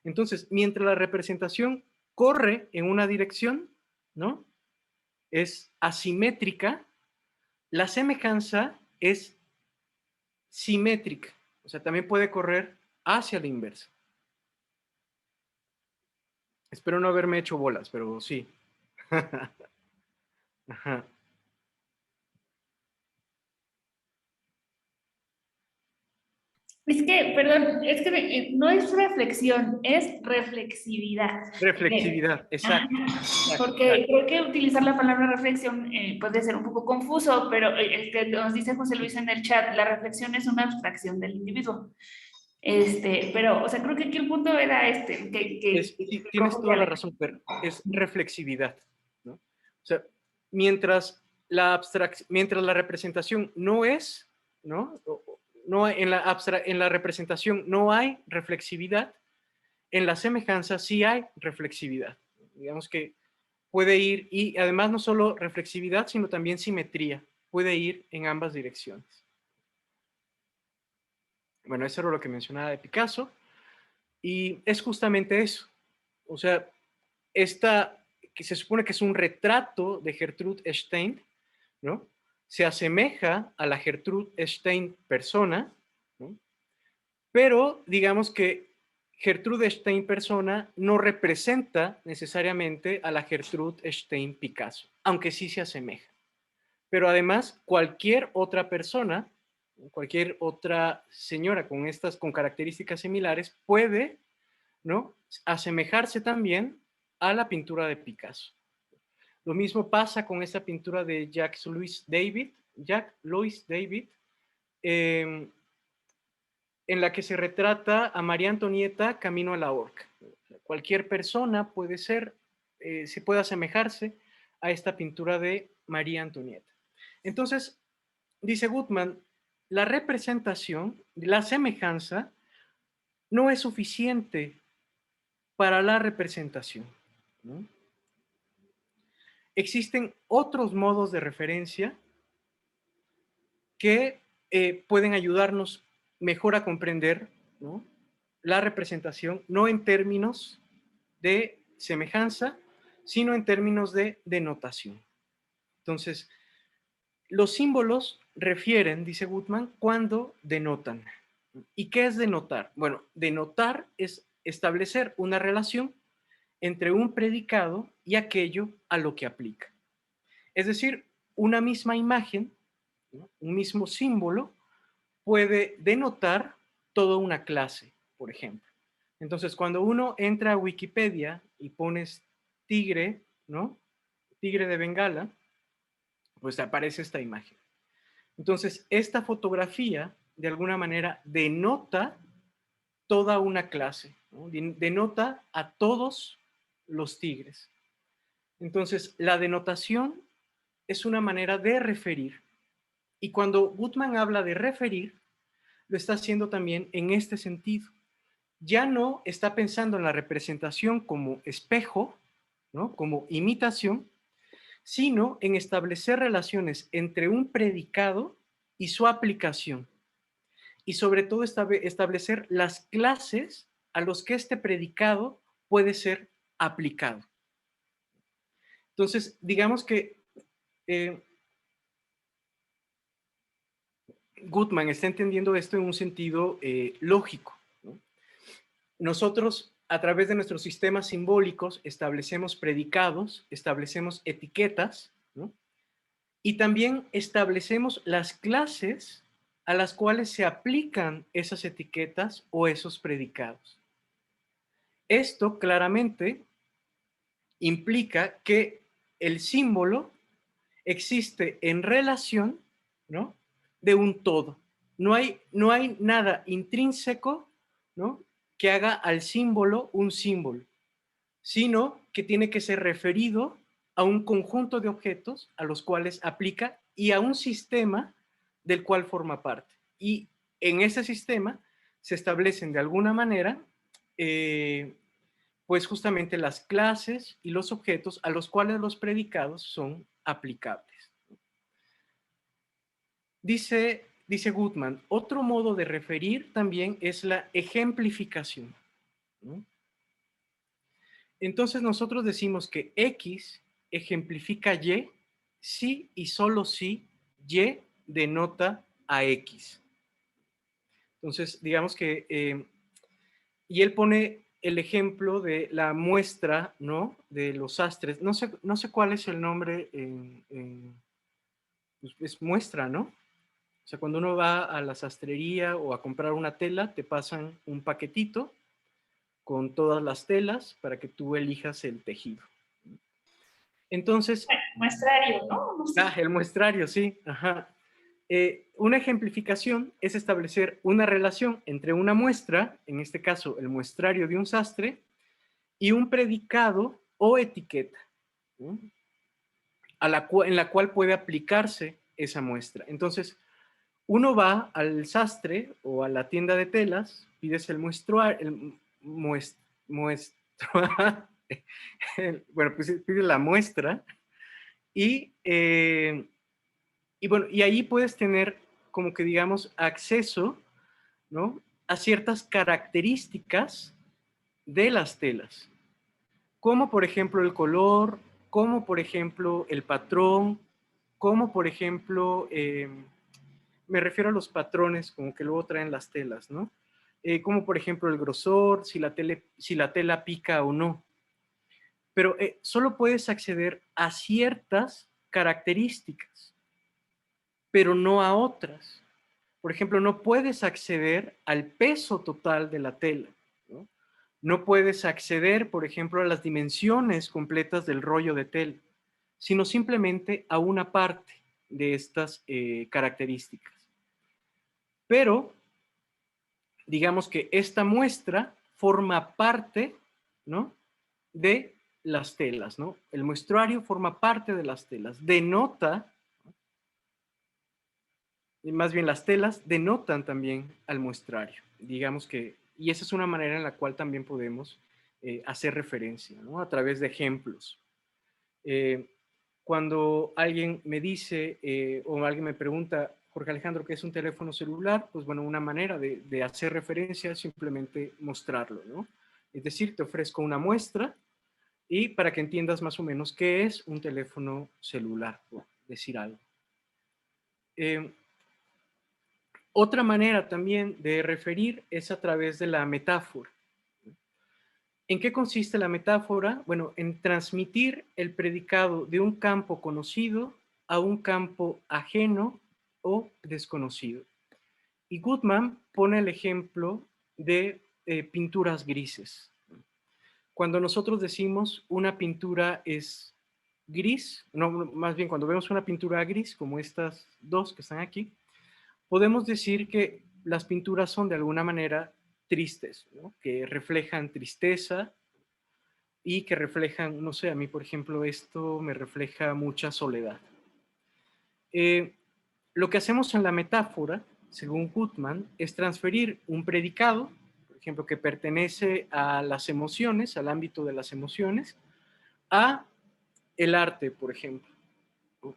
Entonces, mientras la representación corre en una dirección, ¿no? Es asimétrica, la semejanza es simétrica. O sea, también puede correr hacia la inversa. Espero no haberme hecho bolas, pero sí. Ajá. Es que, perdón, es que no es reflexión, es reflexividad. Reflexividad, Ajá, exacto, exacto, porque exacto. creo que utilizar la palabra reflexión puede ser un poco confuso, pero el que nos dice José Luis en el chat, la reflexión es una abstracción del individuo. Pero, o sea, creo que aquí el punto era Sí, tienes toda la razón, pero es reflexividad, ¿no? O sea, mientras mientras la representación no es, ¿no? No en la representación no hay reflexividad, en la semejanza sí hay reflexividad. Digamos que puede ir, y además no solo reflexividad, sino también simetría, puede ir en ambas direcciones. Bueno, eso era lo que mencionaba de Picasso, y es justamente eso. O sea, esta, que se supone que es un retrato de Gertrude Stein, ¿no? Se asemeja a la Gertrude Stein persona, ¿no? Pero digamos que Gertrude Stein persona no representa necesariamente a la Gertrude Stein Picasso, aunque sí se asemeja. Pero además, cualquier otra persona, cualquier otra señora con características similares puede, ¿no?, asemejarse también a la pintura de Picasso. Lo mismo pasa con esta pintura de Jacques Louis David, eh, en la que se retrata a María Antonieta camino a la horca. Cualquier persona puede se puede asemejarse a esta pintura de María Antonieta. Entonces, dice Goodman, la representación, la semejanza, no es suficiente para la representación, ¿no? Existen otros modos de referencia que pueden ayudarnos mejor a comprender, ¿no?, la representación, no en términos de semejanza, sino en términos de denotación. Entonces, los símbolos refieren, dice Goodman, cuando denotan. ¿Y qué es denotar? Bueno, denotar es establecer una relación entre un predicado y aquello a lo que aplica. Es decir, una misma imagen, ¿no?, un mismo símbolo, puede denotar toda una clase, por ejemplo. Entonces, cuando uno entra a Wikipedia y pones tigre, ¿no?, tigre de Bengala, pues aparece esta imagen. Entonces, esta fotografía, de alguna manera, denota toda una clase, ¿no?, denota a todos los tigres. Entonces, la denotación es una manera de referir. Y cuando Goodman habla de referir, lo está haciendo también en este sentido. Ya no está pensando en la representación como espejo, ¿no? Como imitación, sino en establecer relaciones entre un predicado y su aplicación. Y sobre todo establecer las clases a los que este predicado puede ser aplicado. Entonces, digamos que Goodman está entendiendo esto en un sentido lógico, ¿no? Nosotros, a través de nuestros sistemas simbólicos, establecemos predicados, establecemos etiquetas, ¿no? Y también establecemos las clases a las cuales se aplican esas etiquetas o esos predicados. Esto claramente implica que el símbolo existe en relación, ¿no?, de un todo. No hay nada intrínseco, ¿no?, que haga al símbolo un símbolo, sino que tiene que ser referido a un conjunto de objetos a los cuales aplica y a un sistema del cual forma parte. Y en ese sistema se establecen de alguna manera pues justamente las clases y los objetos a los cuales los predicados son aplicables. Dice Goodman, otro modo de referir también es la ejemplificación, ¿no? Entonces nosotros decimos que X ejemplifica Y si y solo si Y denota a X. Entonces, digamos que, y él pone el ejemplo de la muestra, ¿no?, de los sastres. No sé cuál es el nombre, pues es muestra, ¿no? O sea, cuando uno va a la sastrería o a comprar una tela, te pasan un paquetito con todas las telas para que tú elijas el tejido. Entonces... Muestrario, ¿no? No sé. el muestrario, sí. Ajá. Una ejemplificación es establecer una relación entre una muestra, en este caso el muestrario de un sastre, y un predicado o etiqueta, ¿no?, en la cual puede aplicarse esa muestra. Entonces, uno va al sastre o a la tienda de telas, pides el muestrario, bueno, pues pides la muestra y bueno, y ahí puedes tener como que digamos acceso, ¿no?, a ciertas características de las telas, como por ejemplo el color, como por ejemplo el patrón, como por ejemplo, me refiero a los patrones como que luego traen las telas, ¿no? Como por ejemplo el grosor, si la tela pica o no. Pero solo puedes acceder a ciertas características, pero no a otras. Por ejemplo, no puedes acceder al peso total de la tela, ¿no? No puedes acceder, por ejemplo, a las dimensiones completas del rollo de tela, sino simplemente a una parte de estas características. Pero, digamos que esta muestra forma parte, ¿no?, de las telas, ¿no? El muestrario forma parte de las telas, denota, más bien las telas denotan también al muestrario, digamos que, y esa es una manera en la cual también podemos hacer referencia, ¿no?, a través de ejemplos. Cuando alguien me dice o alguien me pregunta, Jorge Alejandro, ¿qué es un teléfono celular? Pues bueno, una manera de hacer referencia es simplemente mostrarlo, ¿no? Es decir, te ofrezco una muestra y para que entiendas más o menos qué es un teléfono celular, por decir algo. Otra manera también de referir es a través de la metáfora. ¿En qué consiste la metáfora? Bueno, en transmitir el predicado de un campo conocido a un campo ajeno o desconocido. Y Goodman pone el ejemplo de pinturas grises. Cuando nosotros decimos una pintura es gris, no, más bien cuando vemos una pintura gris, como estas dos que están aquí, podemos decir que las pinturas son de alguna manera tristes, ¿no?, que reflejan tristeza y que reflejan, no sé, a mí por ejemplo esto me refleja mucha soledad. Lo que hacemos en la metáfora, según Goodman, es transferir un predicado, por ejemplo, que pertenece a las emociones, al ámbito de las emociones, a el arte, por ejemplo,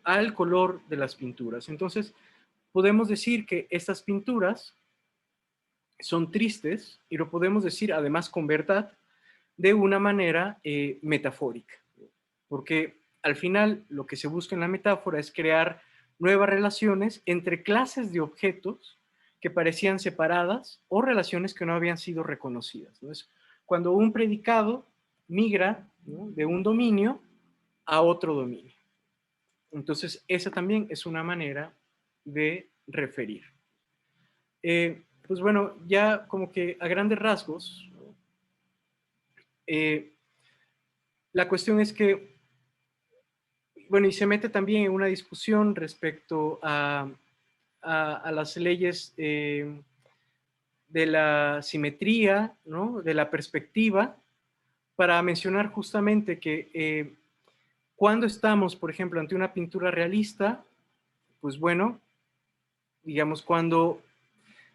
al color de las pinturas. Entonces, podemos decir que estas pinturas son tristes, y lo podemos decir además con verdad, de una manera metafórica, porque al final lo que se busca en la metáfora es crear nuevas relaciones entre clases de objetos que parecían separadas o relaciones que no habían sido reconocidas, ¿no? Es cuando un predicado migra, ¿no?, de un dominio a otro dominio. Entonces, esa también es una manera de referir. Pues bueno, ya como que a grandes rasgos, la cuestión es que, bueno, y se mete también en una discusión respecto a las leyes de la simetría, ¿no?, de la perspectiva, para mencionar justamente que cuando estamos, por ejemplo, ante una pintura realista, pues bueno, digamos, cuando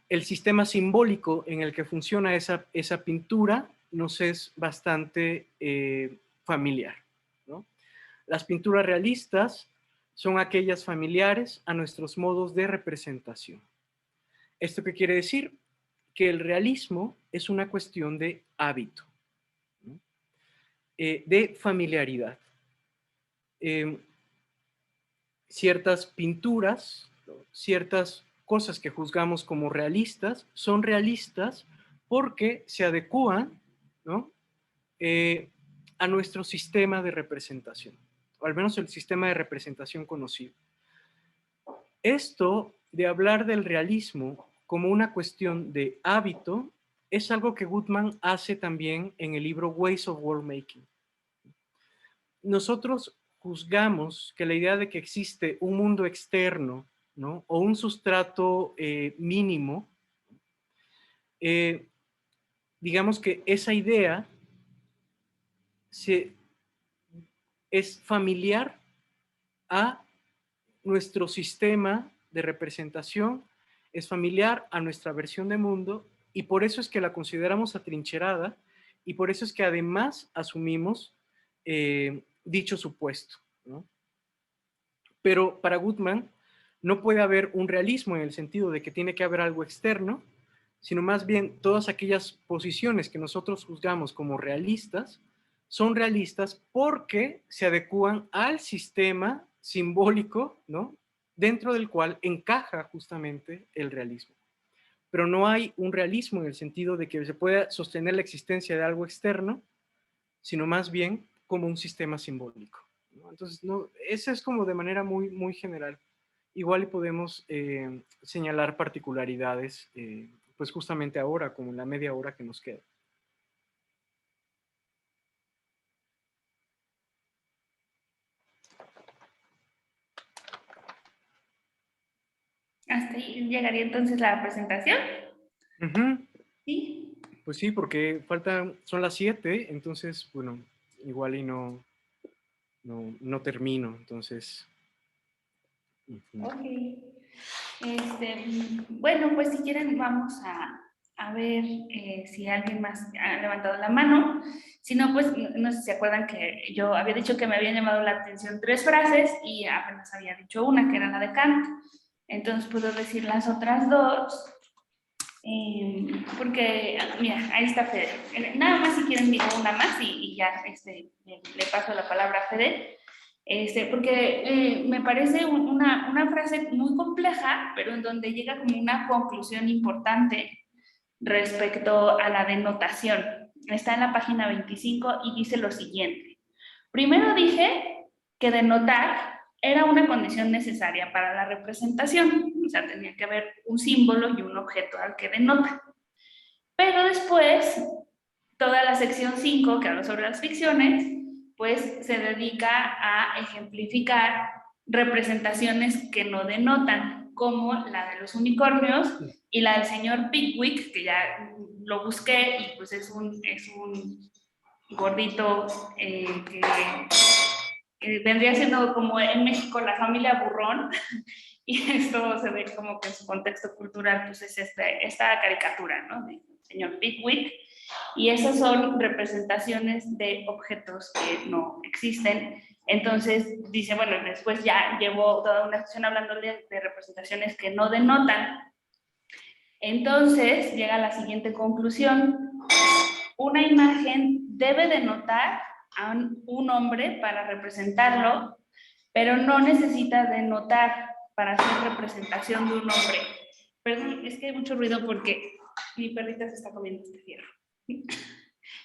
el sistema simbólico en el que funciona esa pintura nos es bastante familiar, ¿no? Las pinturas realistas son aquellas familiares a nuestros modos de representación. ¿Esto qué quiere decir? Que el realismo es una cuestión de hábito, ¿no?, de familiaridad. Ciertas pinturas, ciertas cosas que juzgamos como realistas, son realistas porque se adecúan, ¿no?, a nuestro sistema de representación, o al menos el sistema de representación conocido. Esto de hablar del realismo como una cuestión de hábito es algo que Goodman hace también en el libro Ways of World Making. Nosotros juzgamos que la idea de que existe un mundo externo, ¿no?, o un sustrato mínimo, digamos que esa idea es familiar a nuestro sistema de representación, es familiar a nuestra versión de mundo, y por eso es que la consideramos atrincherada, y por eso es que además asumimos dicho supuesto, ¿no? Pero para Goodman no puede haber un realismo en el sentido de que tiene que haber algo externo, sino más bien todas aquellas posiciones que nosotros juzgamos como realistas son realistas porque se adecúan al sistema simbólico, ¿no?, dentro del cual encaja justamente el realismo. Pero no hay un realismo en el sentido de que se pueda sostener la existencia de algo externo, sino más bien como un sistema simbólico, ¿no? Entonces, no, eso es como de manera muy, muy general. Igual podemos señalar particularidades, pues justamente ahora, como en la media hora que nos queda. Hasta ahí llegaría entonces la presentación. ¿Sí? Pues sí, porque son las 7, entonces, bueno, igual y no termino, entonces. Ok. Bueno, pues si quieren vamos a ver si alguien más ha levantado la mano. Si no, pues no sé si se acuerdan que yo había dicho que me habían llamado la atención 3 frases y apenas había dicho una, que era la de Kant. Entonces puedo decir las otras 2. Porque, mira, ahí está Fede. Nada más si quieren digo una más y ya le paso la palabra a Fede. Porque me parece una frase muy compleja, pero en donde llega como una conclusión importante respecto a la denotación. Está en la página 25 y dice lo siguiente. Primero dije que denotar era una condición necesaria para la representación, o sea, tenía que haber un símbolo y un objeto al que denota. Pero después, toda la sección 5, que habla sobre las ficciones, pues se dedica a ejemplificar representaciones que no denotan, como la de los unicornios y la del señor Pickwick, que ya lo busqué y pues es un gordito que vendría siendo como en México la familia burrón, y esto se ve como que en su contexto cultural pues es esta caricatura, ¿no?, del señor Pickwick. Y esas son representaciones de objetos que no existen. Entonces dice, bueno, después ya llevó toda una sesión hablando de representaciones que no denotan. Entonces llega a la siguiente conclusión. Una imagen debe denotar a un hombre para representarlo, pero no necesita denotar para hacer representación de un hombre. Perdón, es que hay mucho ruido porque mi perrita se está comiendo este fierro.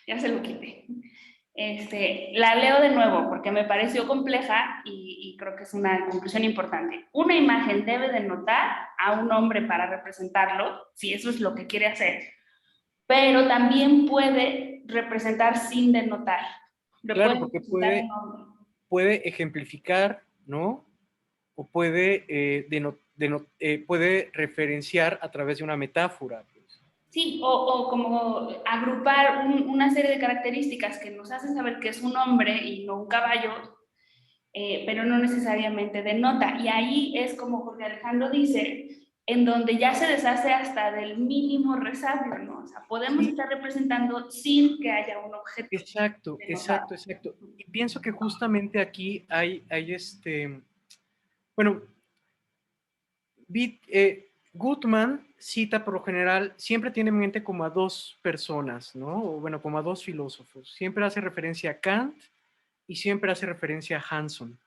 Ya se lo quité. La leo de nuevo porque me pareció compleja y creo que es una conclusión importante. Una imagen debe denotar a un hombre para representarlo, si eso es lo que quiere hacer, pero también puede representar sin denotar. Claro, porque puede ejemplificar, ¿no? O puede, puede referenciar a través de una metáfora. Pues. Sí, o como agrupar una serie de características que nos hacen saber que es un hombre y no un caballo, pero no necesariamente denota. Y ahí es como Jorge Alejandro dice, en donde ya se deshace hasta del mínimo resabio, ¿no? O sea, podemos estar representando sin que haya un objeto. Exacto, exacto, exacto. Y pienso que justamente aquí hay bueno, Gutmann cita por lo general, siempre tiene en mente como a dos personas, ¿no? O bueno, como a dos filósofos. Siempre hace referencia a Kant y siempre hace referencia a Hanson,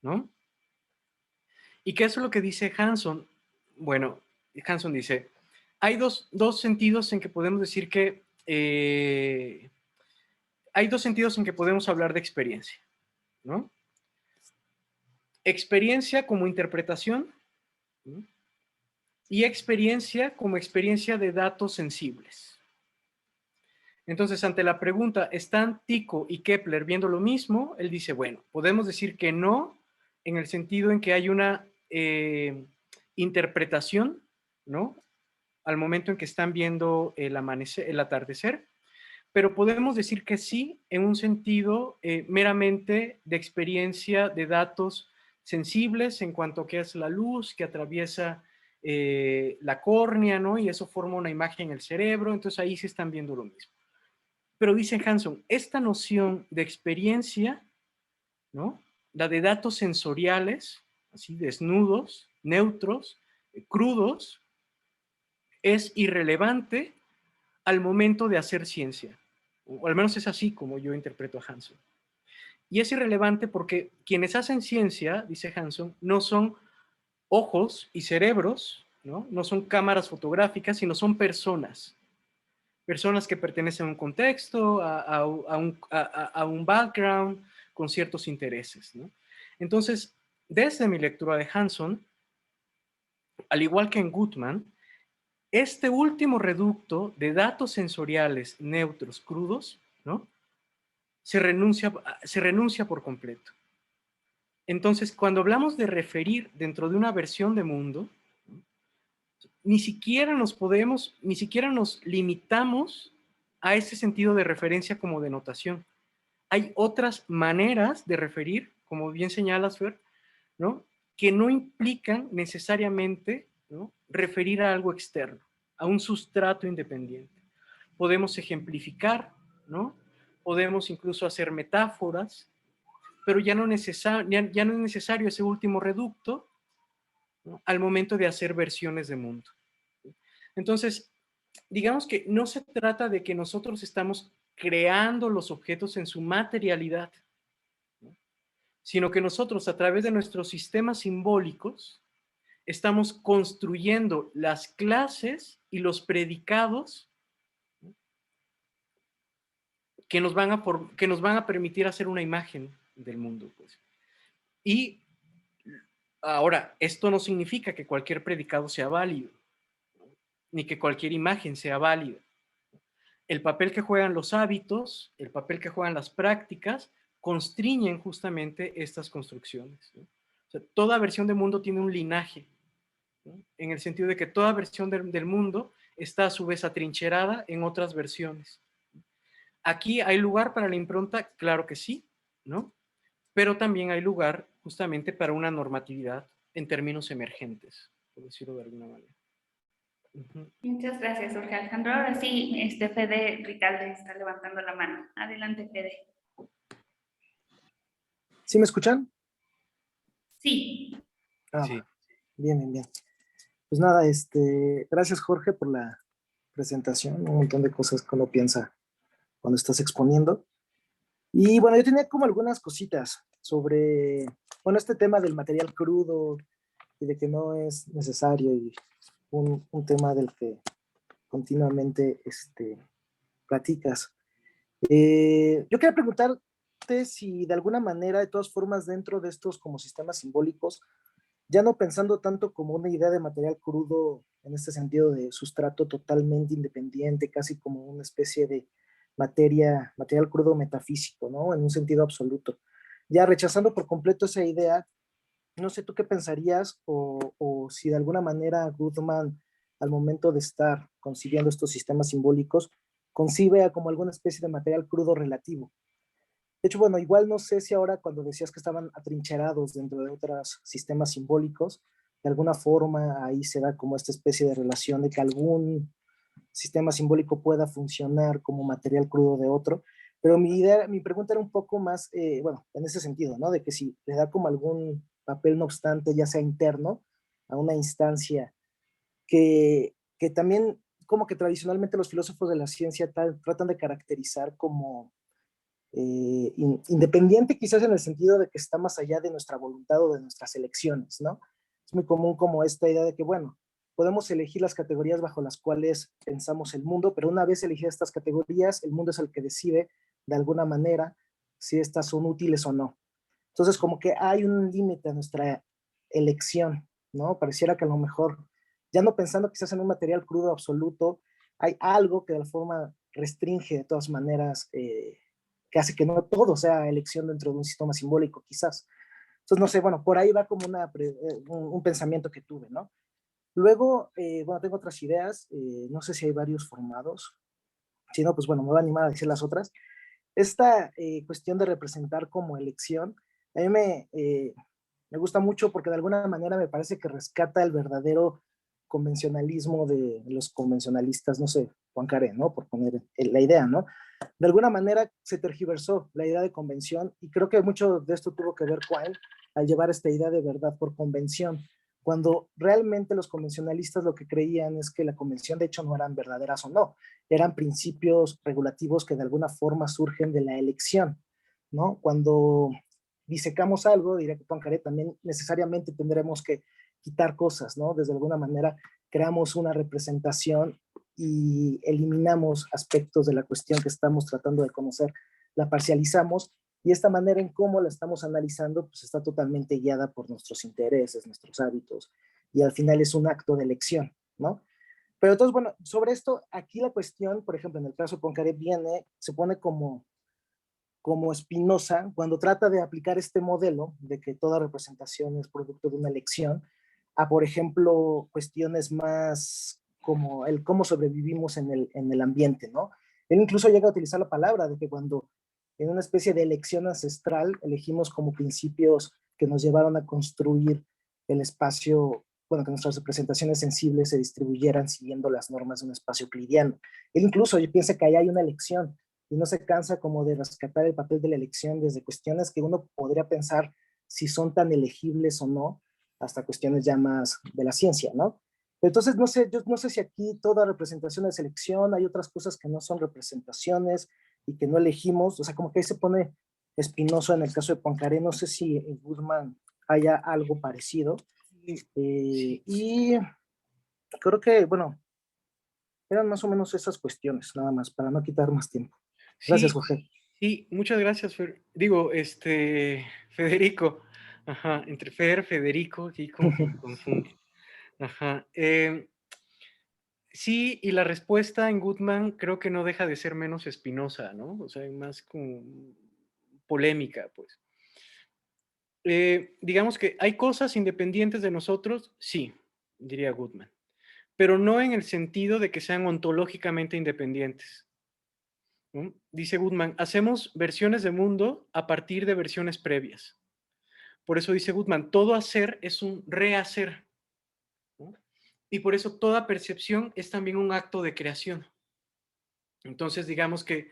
¿no? ¿Y qué es lo que dice Hanson? Bueno, Hanson dice, hay dos sentidos en que podemos decir que, hay dos sentidos en que podemos hablar de experiencia, ¿no? Experiencia como interpretación, ¿no? Y experiencia como experiencia de datos sensibles. Entonces, ante la pregunta, ¿están Tycho y Kepler viendo lo mismo? Él dice, bueno, podemos decir que no, en el sentido en que hay una interpretación, ¿no? Al momento en que están viendo el amanecer, el atardecer, pero podemos decir que sí, en un sentido meramente de experiencia de datos sensibles en cuanto a qué es la luz que atraviesa la córnea, ¿no? Y eso forma una imagen en el cerebro, entonces ahí se están viendo lo mismo. Pero dice Hanson, esta noción de experiencia, ¿no? La de datos sensoriales, así desnudos, neutros, crudos, es irrelevante al momento de hacer ciencia. O al menos es así como yo interpreto a Hanson. Y es irrelevante porque quienes hacen ciencia, dice Hanson, no son ojos y cerebros, ¿no? No son cámaras fotográficas, sino son personas. Personas que pertenecen a un contexto, a un background, con ciertos intereses, ¿no? Entonces, desde mi lectura de Hanson, al igual que en Gutmann, este último reducto de datos sensoriales neutros crudos, ¿no? Se renuncia por completo. Entonces, cuando hablamos de referir dentro de una versión de mundo, ni siquiera nos limitamos a ese sentido de referencia como denotación. Hay otras maneras de referir, como bien señalas, Fer, ¿no? Que no implican necesariamente, ¿no? Referir a algo externo, a un sustrato independiente. Podemos ejemplificar, ¿no? Podemos incluso hacer metáforas, pero ya no es necesario ese último reducto, ¿no? Al momento de hacer versiones de mundo. Entonces, digamos que no se trata de que nosotros estamos creando los objetos en su materialidad, ¿no? Sino que nosotros a través de nuestros sistemas simbólicos estamos construyendo las clases y los predicados, ¿no? que nos van a permitir hacer una imagen del mundo. Pues. Y ahora, esto no significa que cualquier predicado sea válido, ¿no? Ni que cualquier imagen sea válida. El papel que juegan los hábitos, el papel que juegan las prácticas, constriñen justamente estas construcciones, ¿no? O sea, toda versión del mundo tiene un linaje, ¿no? En el sentido de que toda versión del mundo está a su vez atrincherada en otras versiones. Aquí hay lugar para la impronta, claro que sí, ¿no? Pero también hay lugar justamente para una normatividad en términos emergentes, por decirlo de alguna manera. Ujú. Muchas gracias, Jorge Alejandro. Ahora sí, Fede Ricalde está levantando la mano. Adelante, Fede. ¿Sí me escuchan? Sí. Sí. Bien, bien, bien. Pues nada, gracias Jorge por la presentación, un montón de cosas que uno piensa cuando estás exponiendo. Y bueno, yo tenía como algunas cositas sobre, bueno, este tema del material crudo y de que no es necesario y un tema del que continuamente platicas. Yo quería preguntarte si de alguna manera, de todas formas, dentro de estos como sistemas simbólicos, ya no pensando tanto como una idea de material crudo en este sentido de sustrato totalmente independiente, casi como una especie de material crudo metafísico, ¿no? En un sentido absoluto. Ya rechazando por completo esa idea, no sé tú qué pensarías o si de alguna manera Goodman, al momento de estar concibiendo estos sistemas simbólicos, concibe como alguna especie de material crudo relativo. De hecho, bueno, igual no sé si ahora cuando decías que estaban atrincherados dentro de otros sistemas simbólicos, de alguna forma ahí se da como esta especie de relación de que algún sistema simbólico pueda funcionar como material crudo de otro. Pero mi pregunta era un poco más, bueno, en ese sentido, ¿no? De que si le da como algún papel, no obstante, ya sea interno, a una instancia que también como que tradicionalmente los filósofos de la ciencia tratan de caracterizar como independiente quizás en el sentido de que está más allá de nuestra voluntad o de nuestras elecciones, ¿no? Es muy común como esta idea de que, bueno, podemos elegir las categorías bajo las cuales pensamos el mundo, pero una vez elegidas estas categorías, el mundo es el que decide de alguna manera si estas son útiles o no. Entonces, como que hay un límite a nuestra elección, ¿no? Pareciera que a lo mejor, ya no pensando quizás en un material crudo absoluto, hay algo que de la forma restringe de todas maneras, que hace que no todo sea elección dentro de un sistema simbólico, quizás. Entonces, no sé, bueno, por ahí va como un pensamiento que tuve, ¿no? Luego, bueno, tengo otras ideas, no sé si hay varios formados, si no, pues bueno, me voy a animar a decir las otras. Esta cuestión de representar como elección, a mí me gusta mucho porque de alguna manera me parece que rescata el verdadero convencionalismo de los convencionalistas, no sé, Poincaré, ¿no? Por poner la idea, ¿no? De alguna manera se tergiversó la idea de convención y creo que mucho de esto tuvo que ver Quine al llevar esta idea de verdad por convención, cuando realmente los convencionalistas lo que creían es que la convención de hecho no eran verdaderas o no, eran principios regulativos que de alguna forma surgen de la elección, ¿no? Cuando disecamos algo, diría que Poincaré, también necesariamente tendremos que quitar cosas, ¿no? Desde alguna manera creamos una representación y eliminamos aspectos de la cuestión que estamos tratando de conocer, la parcializamos y esta manera en cómo la estamos analizando pues está totalmente guiada por nuestros intereses, nuestros hábitos y al final es un acto de elección, ¿no? Pero entonces, bueno, sobre esto, aquí la cuestión, por ejemplo, en el caso de Poincaré se pone como Spinoza cuando trata de aplicar este modelo de que toda representación es producto de una elección a, por ejemplo, cuestiones más como el cómo sobrevivimos en el ambiente, ¿no? Él incluso llega a utilizar la palabra de que cuando en una especie de elección ancestral elegimos como principios que nos llevaron a construir el espacio, bueno, que nuestras representaciones sensibles se distribuyeran siguiendo las normas de un espacio euclidiano. Él incluso piensa que ahí hay una elección y no se cansa como de rescatar el papel de la elección desde cuestiones que uno podría pensar si son tan elegibles o no, hasta cuestiones ya más de la ciencia, ¿no? Entonces, no sé, yo no sé si aquí toda representación es selección, hay otras cosas que no son representaciones y que no elegimos, o sea, como que ahí se pone espinoso en el caso de Poincaré, no sé si en Guzmán haya algo parecido. Y creo que, bueno, eran más o menos esas cuestiones, nada más, para no quitar más tiempo. Gracias, Sí, Jorge. sí, muchas gracias, digo, Federico, ajá, entre Federico, aquí como que me confundo. Ajá. Sí, y la respuesta en Goodman creo que no deja de ser menos espinosa, ¿no? O sea, más como polémica, pues. Digamos que hay cosas independientes de nosotros, sí, diría Goodman, pero no en el sentido de que sean ontológicamente independientes, ¿no? Dice Goodman, hacemos versiones de mundo a partir de versiones previas. Por eso dice Goodman, todo hacer es un rehacer, ¿no? y por eso toda percepción es también un acto de creación. Entonces, digamos que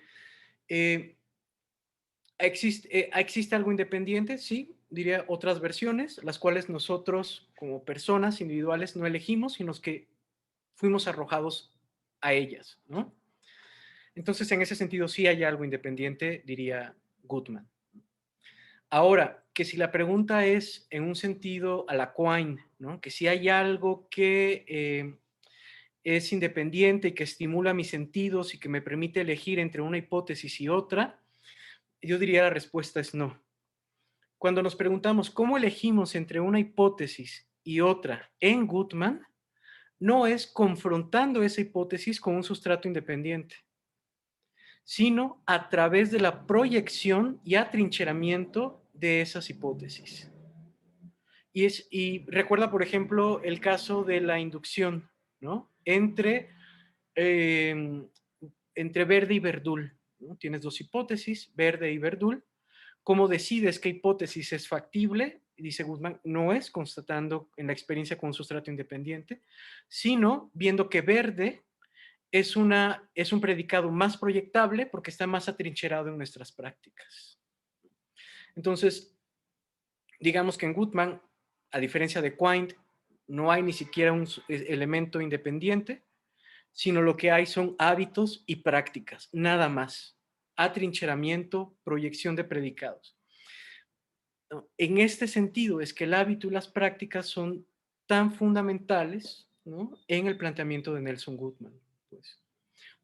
¿existe algo independiente? Sí, diría otras versiones, las cuales nosotros como personas individuales no elegimos, sino que fuimos arrojados a ellas, ¿no? Entonces, en ese sentido, sí hay algo independiente, diría Goodman. Ahora, que si la pregunta es en un sentido a la Quine, ¿no? Que si hay algo que es independiente y que estimula mis sentidos y que me permite elegir entre una hipótesis y otra, yo diría la respuesta es no. Cuando nos preguntamos cómo elegimos entre una hipótesis y otra en Goodman, no es confrontando esa hipótesis con un sustrato independiente, sino a través de la proyección y atrincheramiento de esas hipótesis. Y recuerda, por ejemplo, el caso de la inducción, ¿no? Eh, entre Verde y Verdul, ¿no? Tienes dos hipótesis, Verde y Verdul. ¿Cómo decides qué hipótesis es factible? Dice Goodman, no es constatando en la experiencia con un sustrato independiente, sino viendo que Verde es un predicado más proyectable porque está más atrincherado en nuestras prácticas. Entonces, digamos que en Goodman, a diferencia de Quine, no hay ni siquiera un elemento independiente, sino lo que hay son hábitos y prácticas, nada más. Atrincheramiento, proyección de predicados. En este sentido es que el hábito y las prácticas son tan fundamentales, ¿no? En el planteamiento de Nelson Goodman, pues,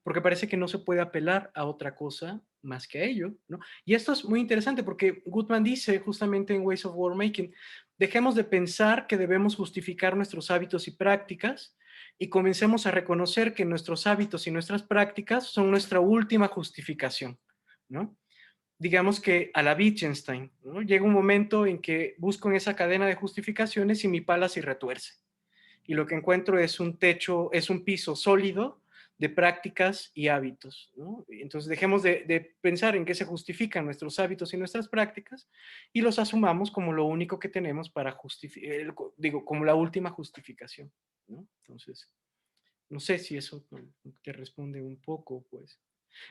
porque parece que no se puede apelar a otra cosa más que a ello, ¿no? Y esto es muy interesante porque Goodman dice justamente en Ways of World Making, dejemos de pensar que debemos justificar nuestros hábitos y prácticas y comencemos a reconocer que nuestros hábitos y nuestras prácticas son nuestra última justificación, ¿no? Digamos que a la Wittgenstein, ¿no? Llega un momento en que busco en esa cadena de justificaciones y mi pala se retuerce. Y lo que encuentro es un techo, es un piso sólido de prácticas y hábitos, ¿no? Entonces dejemos de pensar en qué se justifican nuestros hábitos y nuestras prácticas y los asumamos como lo único que tenemos para justificar, digo, como la última justificación, ¿no? Entonces, no sé si eso te responde un poco, pues.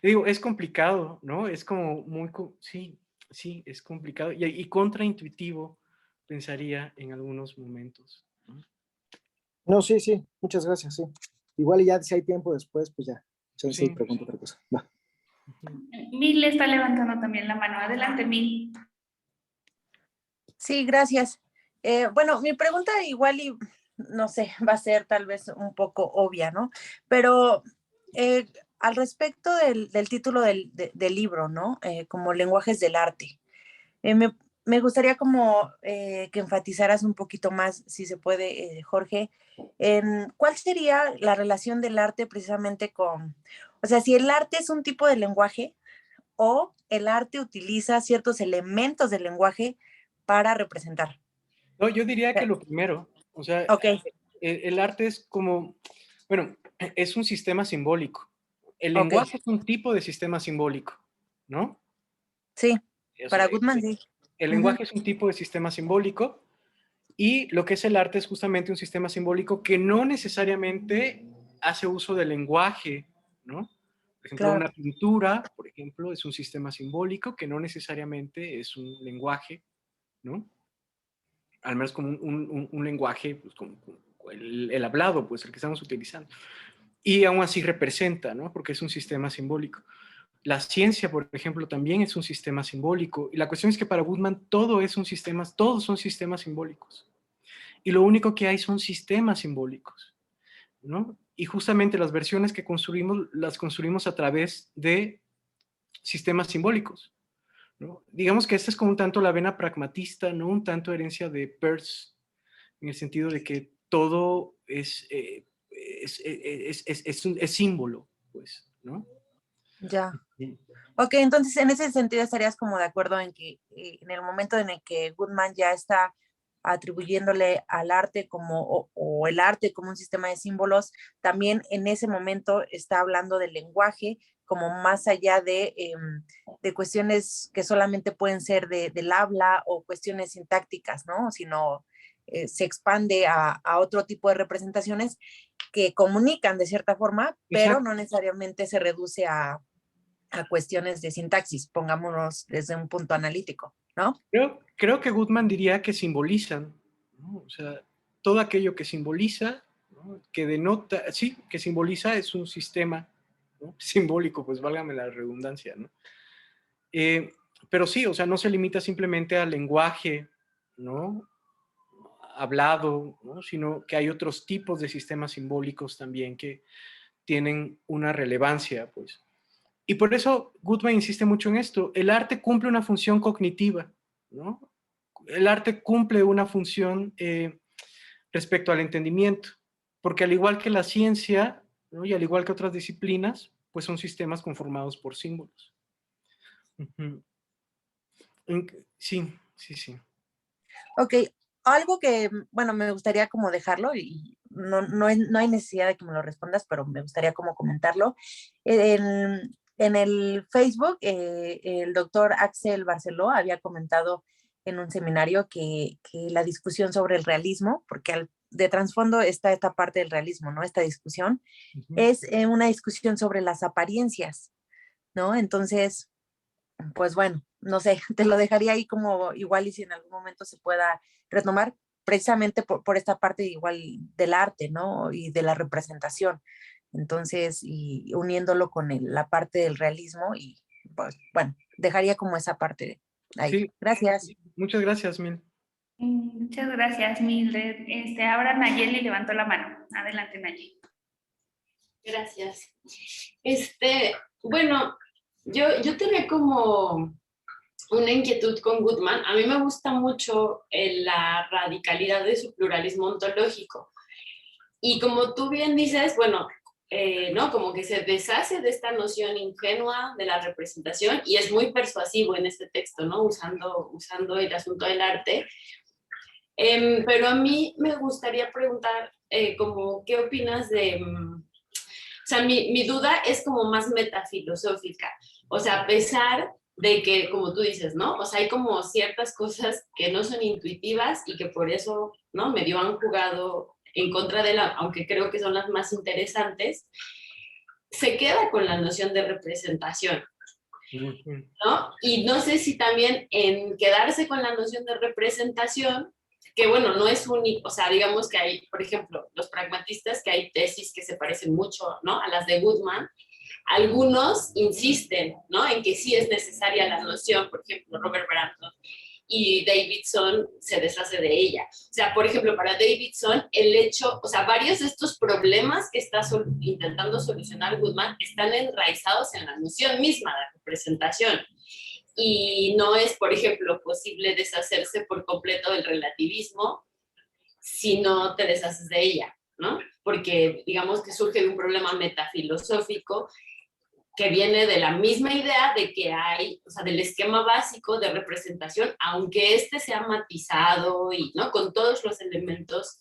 Digo, es complicado, ¿no? Es como muy, sí, sí, es complicado y contraintuitivo, pensaría en algunos momentos, ¿no? No, sí, sí, muchas gracias, sí. Igual y ya si hay tiempo después, pues ya, chance y Sí. pregunto otra cosa. Va. Mil está levantando también la mano. Adelante, Mil. Sí, gracias. Bueno, mi pregunta igual y, no sé, va a ser tal vez un poco obvia, ¿no? Pero eh, al respecto del título del libro, ¿no? Como lenguajes del arte. Me gustaría como que enfatizaras un poquito más, si se puede, Jorge, en cuál sería la relación del arte precisamente con, o sea, si el arte es un tipo de lenguaje o el arte utiliza ciertos elementos del lenguaje para representar. No, yo diría que lo primero, o sea, Ok, el arte es como, bueno, es un sistema simbólico. El ok, lenguaje es un tipo de sistema simbólico, ¿no? sí, O sea, para Goodman sí. el Ujú, lenguaje es un tipo de sistema simbólico y lo que es el arte es justamente un sistema simbólico que no necesariamente hace uso del lenguaje, ¿no? Por ejemplo, claro, una pintura, por ejemplo, es un sistema simbólico que no necesariamente es un lenguaje, ¿no? Al menos como un lenguaje, pues, como el hablado, pues el que estamos utilizando. Y aún así representa, ¿no? Porque es un sistema simbólico. La ciencia, por ejemplo, también es un sistema simbólico. Y la cuestión es que para Goodman todo es un sistema, todos son sistemas simbólicos. Y lo único que hay son sistemas simbólicos, ¿no? Y justamente las versiones que construimos, las construimos a través de sistemas simbólicos, ¿no? Digamos que esta es como un tanto la vena pragmatista, ¿no? Un tanto herencia de Peirce, en el sentido de que todo es símbolo, pues, ¿no? ya. Ok, entonces en ese sentido estarías como de acuerdo en que en el momento en el que Goodman ya está atribuyéndole al arte como, o el arte como un sistema de símbolos, también en ese momento está hablando del lenguaje como más allá de cuestiones que solamente pueden ser del habla o cuestiones sintácticas, ¿no? Sino se expande a otro tipo de representaciones que comunican de cierta forma, pero Exacto. no necesariamente se reduce a cuestiones de sintaxis, pongámonos desde un punto analítico, ¿no? Creo que Goodman diría que simbolizan, ¿no? O sea, todo aquello que simboliza, ¿no? Que denota, sí, que simboliza es un sistema, ¿no? Simbólico, pues válgame la redundancia, ¿no? Pero sí, o sea, no se limita simplemente al lenguaje, ¿no? Hablado, ¿no? Sino que hay otros tipos de sistemas simbólicos también que tienen una relevancia, pues. Y por eso Goodman insiste mucho en esto. El arte cumple una función cognitiva, ¿no? El arte cumple una función respecto al entendimiento, porque al igual que la ciencia, ¿no? Y al igual que otras disciplinas, pues son sistemas conformados por símbolos. Uh-huh. Sí, sí, sí. Ok, algo que, bueno, me gustaría como dejarlo y no hay necesidad de que me lo respondas, pero me gustaría como comentarlo. En el Facebook, el doctor Axel Barceló había comentado en un seminario que la discusión sobre el realismo, porque de trasfondo está esta parte del realismo, ¿no? Esta discusión es una discusión sobre las apariencias, ¿no? Entonces, pues bueno, no sé, te lo dejaría ahí como igual y si en algún momento se pueda retomar, precisamente por esta parte igual del arte, ¿no? Y de la representación. Entonces, y uniéndolo con la parte del realismo y pues bueno, dejaría como esa parte ahí. Sí. Gracias. Muchas gracias, Mil. Muchas gracias, Mildred. Ahora Nayeli levantó la mano. Adelante, Nayeli. Gracias. Bueno, yo tenía como una inquietud con Goodman. A mí me gusta mucho la radicalidad de su pluralismo ontológico. Y como tú bien dices, bueno, ¿no? Como que se deshace de esta noción ingenua de la representación y es muy persuasivo en este texto, ¿no? Usando el asunto del arte. Pero a mí me gustaría preguntar, como, ¿qué opinas de...? O sea, mi duda es como más metafilosófica. O sea, a pesar de que, como tú dices, ¿no? O sea, hay como ciertas cosas que no son intuitivas y que por eso, ¿no? Medio han jugado en contra de aunque creo que son las más interesantes, se queda con la noción de representación, ¿no? Y no sé si también en quedarse con la noción de representación, que bueno, no es único, o sea, digamos que hay, por ejemplo, los pragmatistas, que hay tesis que se parecen mucho, ¿no? A las de Goodman. Algunos insisten, ¿no? En que sí es necesaria la noción, por ejemplo, Robert Brandon, y Davidson se deshace de ella. O sea, por ejemplo, para Davidson, el hecho, o sea, varios de estos problemas que está intentando solucionar Goodman están enraizados en la noción misma de representación. Y no es, por ejemplo, posible deshacerse por completo del relativismo si no te deshaces de ella, ¿no? Porque digamos que surge de un problema metafilosófico que viene de la misma idea de que hay, o sea, del esquema básico de representación, aunque este sea matizado y, ¿no? Con todos los elementos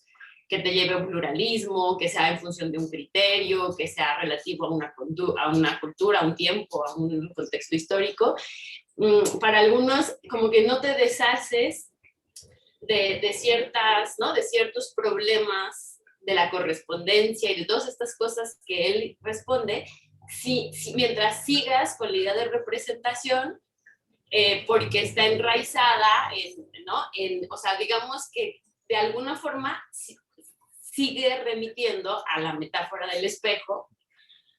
que te lleve a un pluralismo, que sea en función de un criterio, que sea relativo a una cultura, a un tiempo, a un contexto histórico. Para algunos, como que no te deshaces de ciertas, ¿no? De ciertos problemas de la correspondencia y de todas estas cosas que él responde, mientras sigas con la idea de representación, porque está enraizada ¿no? O sea, digamos que de alguna forma sigue remitiendo a la metáfora del espejo,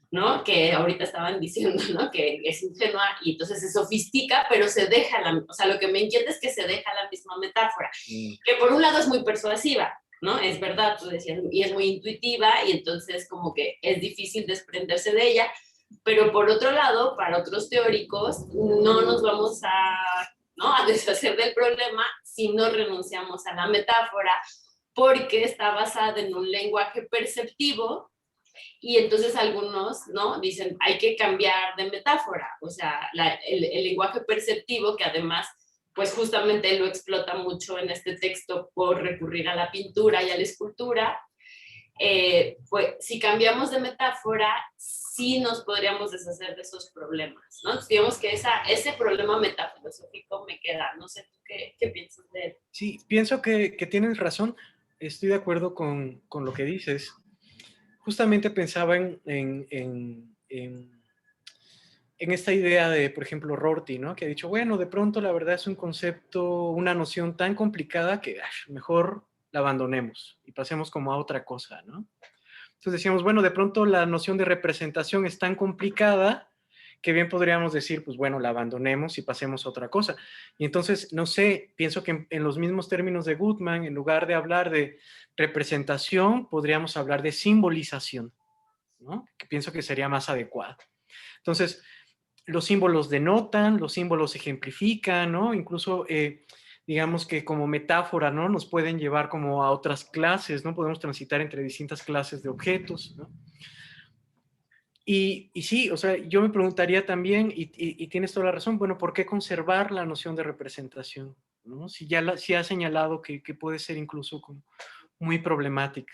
¿no? Que ahorita estaban diciendo, ¿no? Que es ingenua y entonces se sofistica, pero se deja o sea, lo que me inquieta es que se deja la misma metáfora, que por un lado es muy persuasiva, ¿no? Es verdad, tú decías, y es muy intuitiva y entonces como que es difícil desprenderse de ella, pero por otro lado, para otros teóricos, no nos vamos ¿no? a deshacer del problema si no renunciamos a la metáfora, porque está basada en un lenguaje perceptivo. Y entonces algunos, ¿no? Dicen, hay que cambiar de metáfora, o sea, el lenguaje perceptivo, que además, pues justamente lo explota mucho en este texto por recurrir a la pintura y a la escultura, pues si cambiamos de metáfora, sí nos podríamos deshacer de esos problemas, ¿no? Entonces, digamos que ese problema metafilosófico me queda. No sé tú qué piensas de él. Sí, pienso que tienes razón. Estoy de acuerdo con lo que dices. Justamente pensaba en esta idea de, por ejemplo, Rorty, ¿no? Que ha dicho, bueno, de pronto la verdad es un concepto, una noción tan complicada que mejor la abandonemos y pasemos como a otra cosa, ¿no? Entonces decíamos, bueno, de pronto la noción de representación es tan complicada que bien podríamos decir, pues bueno, la abandonemos y pasemos a otra cosa. Y entonces, no sé, pienso que en los mismos términos de Goodman, en lugar de hablar de representación, podríamos hablar de simbolización, ¿no? Que pienso que sería más adecuado. Entonces, los símbolos denotan, los símbolos ejemplifican, ¿no? Incluso, digamos que como metáfora, ¿no? Nos pueden llevar como a otras clases, ¿no? Podemos transitar entre distintas clases de objetos, ¿no? Y sí, o sea, yo me preguntaría también, y tienes toda la razón, bueno, ¿por qué conservar la noción de representación? ¿No? Si ya si ha señalado que puede ser incluso como muy problemática.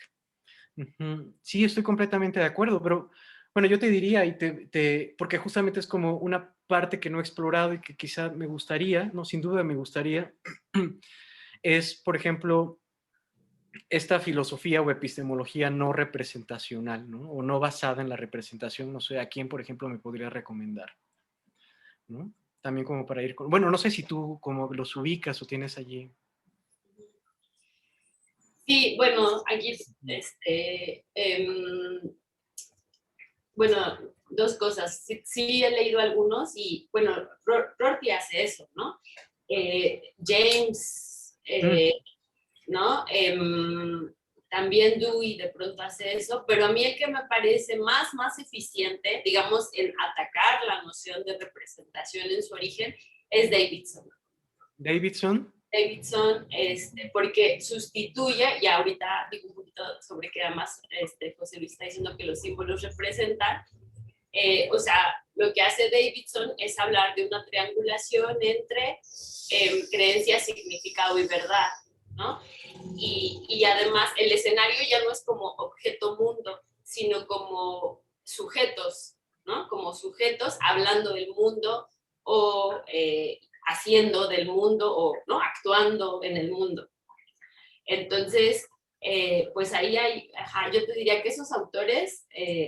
Sí, estoy completamente de acuerdo, pero bueno, yo te diría, porque justamente es como una parte que no he explorado y que quizá me gustaría, no, sin duda me gustaría, es, por ejemplo, esta filosofía o epistemología no representacional, ¿no? O no basada en la representación, no sé, a quién, por ejemplo, me podría recomendar, ¿no? También como para ir con, bueno, no sé si tú como los ubicas o tienes allí. Sí, bueno, aquí, bueno, dos cosas. Sí he leído algunos y, bueno, Rorty hace eso, ¿no? James, ¿no? También Dewey de pronto hace eso, pero a mí el que me parece más eficiente, digamos, en atacar la noción de representación en su origen, es Davidson. Davidson, porque sustituye, y ahorita digo un poquito sobre que además José Luis está diciendo que los símbolos representan, o sea, lo que hace Davidson es hablar de una triangulación entre creencia, significado y verdad, ¿no? Y además el escenario ya no es como objeto mundo, sino como sujetos, ¿no? Como sujetos hablando del mundo o haciendo del mundo o, ¿no? Actuando en el mundo. Entonces, pues ahí hay, yo te diría que esos autores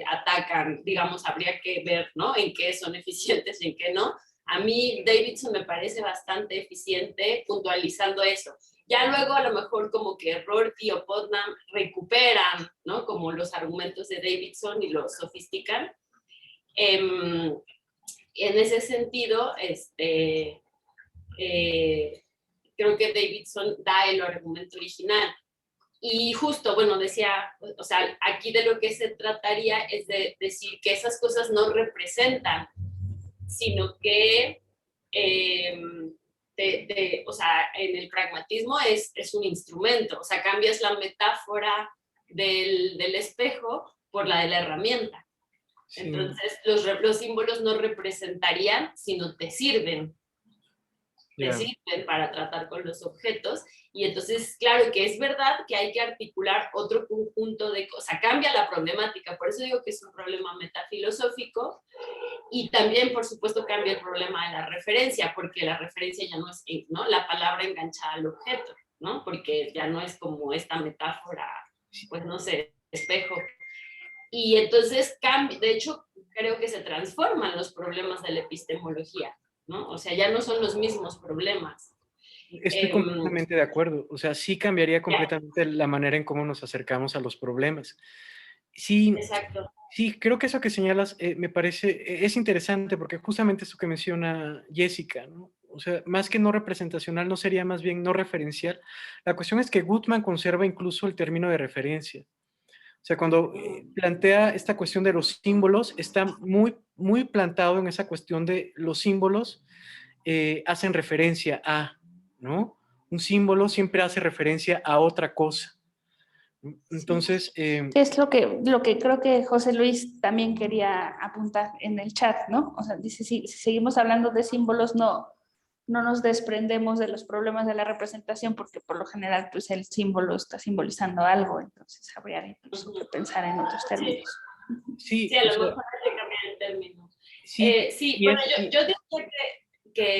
atacan, digamos, habría que ver, ¿no? En qué son eficientes y en qué no. A mí Davidson me parece bastante eficiente puntualizando eso. Ya luego a lo mejor como que Rorty o Putnam recuperan, ¿no? Como los argumentos de Davidson y los sofistican. En ese sentido, creo que Davidson da el argumento original. Y justo, bueno, decía, o sea, aquí de lo que se trataría es de decir que esas cosas no representan, sino que, o sea, en el pragmatismo es un instrumento, o sea, cambias la metáfora del espejo por la de la herramienta. Sí. Entonces, los símbolos no representarían, sino te sirven. Te sirven para tratar con los objetos, y entonces, claro que es verdad que hay que articular otro conjunto de cosas, cambia la problemática, por eso digo que es un problema metafilosófico, y también, por supuesto, cambia el problema de la referencia, porque la referencia ya no es, ¿no? La palabra enganchada al objeto, ¿no? Porque ya no es como esta metáfora, pues no sé, espejo. Y entonces, de hecho, creo que se transforman los problemas de la epistemología, ¿no? O sea, ya no son los mismos problemas. Estoy completamente de acuerdo. O sea, sí cambiaría completamente la manera en cómo nos acercamos a los problemas. Sí, exacto. Sí, creo que eso que señalas me parece, es interesante porque justamente eso que menciona Jessica, ¿no? O sea, más que no representacional, no sería más bien no referencial. La cuestión es que Goodman conserva incluso el término de referencia. O sea, cuando plantea esta cuestión de los símbolos, está muy plantado en esa cuestión de los símbolos hacen referencia a, ¿no? Un símbolo siempre hace referencia a otra cosa. Entonces... es lo que creo que José Luis también quería apuntar en el chat, ¿no? O sea, dice, si seguimos hablando de símbolos, no no nos desprendemos de los problemas de la representación porque por lo general pues el símbolo está simbolizando algo, entonces habría incluso que pensar en otros términos. Sí, Sí, a o lo sea, mejor hay que cambiar el término. sí, Sí, y bueno, es, yo diría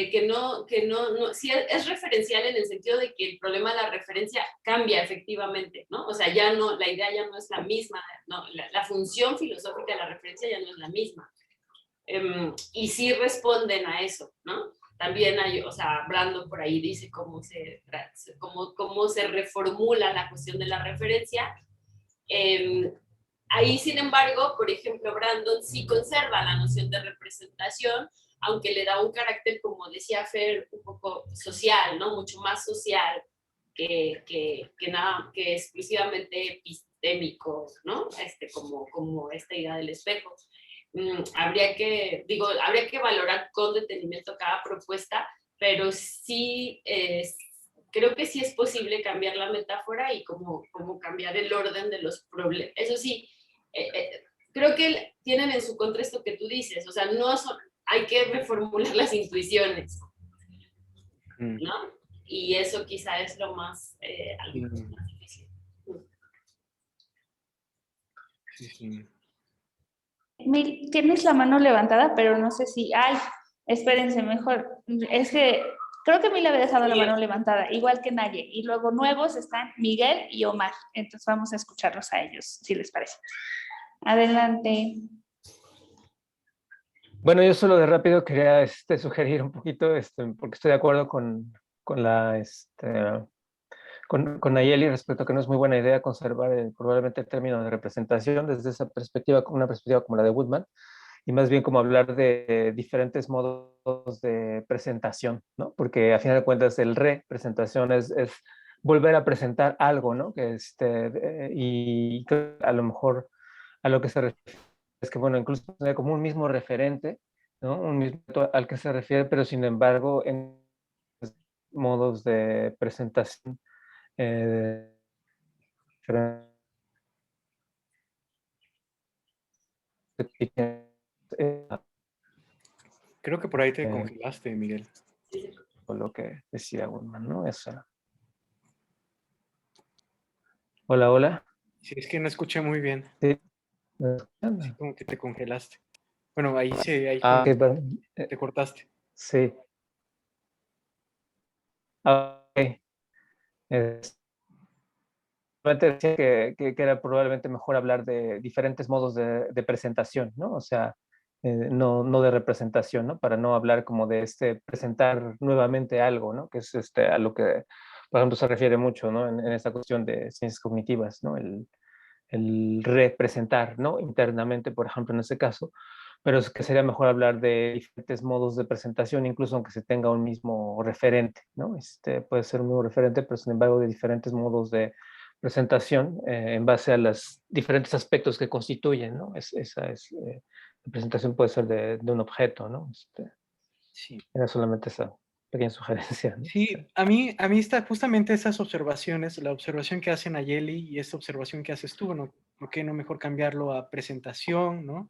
que no, sí es referencial en el sentido de que el problema de la referencia cambia efectivamente, ¿no? O sea, ya no, la idea ya no es la misma, ¿no? La función filosófica de la referencia ya no es la misma. Y sí responden a eso, ¿no? También hay, o sea, Brandon por ahí dice cómo se reformula la cuestión de la referencia. Ahí, sin embargo, por ejemplo, Brandon sí conserva la noción de representación, aunque le da un carácter, como decía Fer, un poco social, ¿no? Mucho más social que exclusivamente epistémico, ¿no? Como esta idea del espejo. Habría que valorar con detenimiento cada propuesta, pero sí creo que sí es posible cambiar la metáfora y como cambiar el orden de los problemas. Eso sí, creo que tienen en su contra esto que tú dices, o sea, hay que reformular las intuiciones, ¿no? Y eso quizá es lo más, más difícil. sí, sí. Tienes la mano levantada, pero no sé si... Ay, espérense, mejor. Es que creo que Mil había dejado la mano levantada, igual que Naye. Y luego nuevos están Miguel y Omar. Entonces vamos a escucharlos a ellos, si les parece. Adelante. Bueno, yo solo de rápido quería sugerir un poquito, porque estoy de acuerdo con la, con Nayeli respecto a que no es muy buena idea conservar probablemente el término de representación desde esa perspectiva, una perspectiva como la de Woodman, y más bien como hablar de diferentes modos de presentación, ¿no? Porque a final de cuentas el representación es volver a presentar algo, ¿no? Y a lo mejor a lo que se refiere es que, bueno, incluso tener como un mismo referente, ¿no? Un mismo al que se refiere, pero sin embargo en modos de presentación eh, Creo que por ahí te congelaste, Miguel. lo que decía Woodman, ¿no? Eso. Hola, hola. Sí, es que no escuché muy bien. Sí. Sí, como que te congelaste. Bueno, ahí sí, ahí Ah, como sí, te cortaste. sí. Okay. Decía que era probablemente mejor hablar de diferentes modos de presentación, ¿no? O sea, no de representación, ¿no? Para no hablar como de presentar nuevamente algo, ¿no? Que es a lo que, por ejemplo, se refiere mucho, ¿no? En esta cuestión de ciencias cognitivas, ¿no? El representar, ¿no? Internamente, por ejemplo, en ese caso, pero es que sería mejor hablar de diferentes modos de presentación, incluso aunque se tenga un mismo referente, ¿no? Puede ser un mismo referente, pero sin embargo de diferentes modos de presentación en base a los diferentes aspectos que constituyen, ¿no? La presentación puede ser de un objeto, ¿no? Sí. Era solamente esa pequeña sugerencia, ¿no? Sí, a mí está justamente esas observaciones, la observación que hacen Nayeli y esta observación que haces tú, ¿no? ¿Por qué no mejor cambiarlo a presentación, ¿no?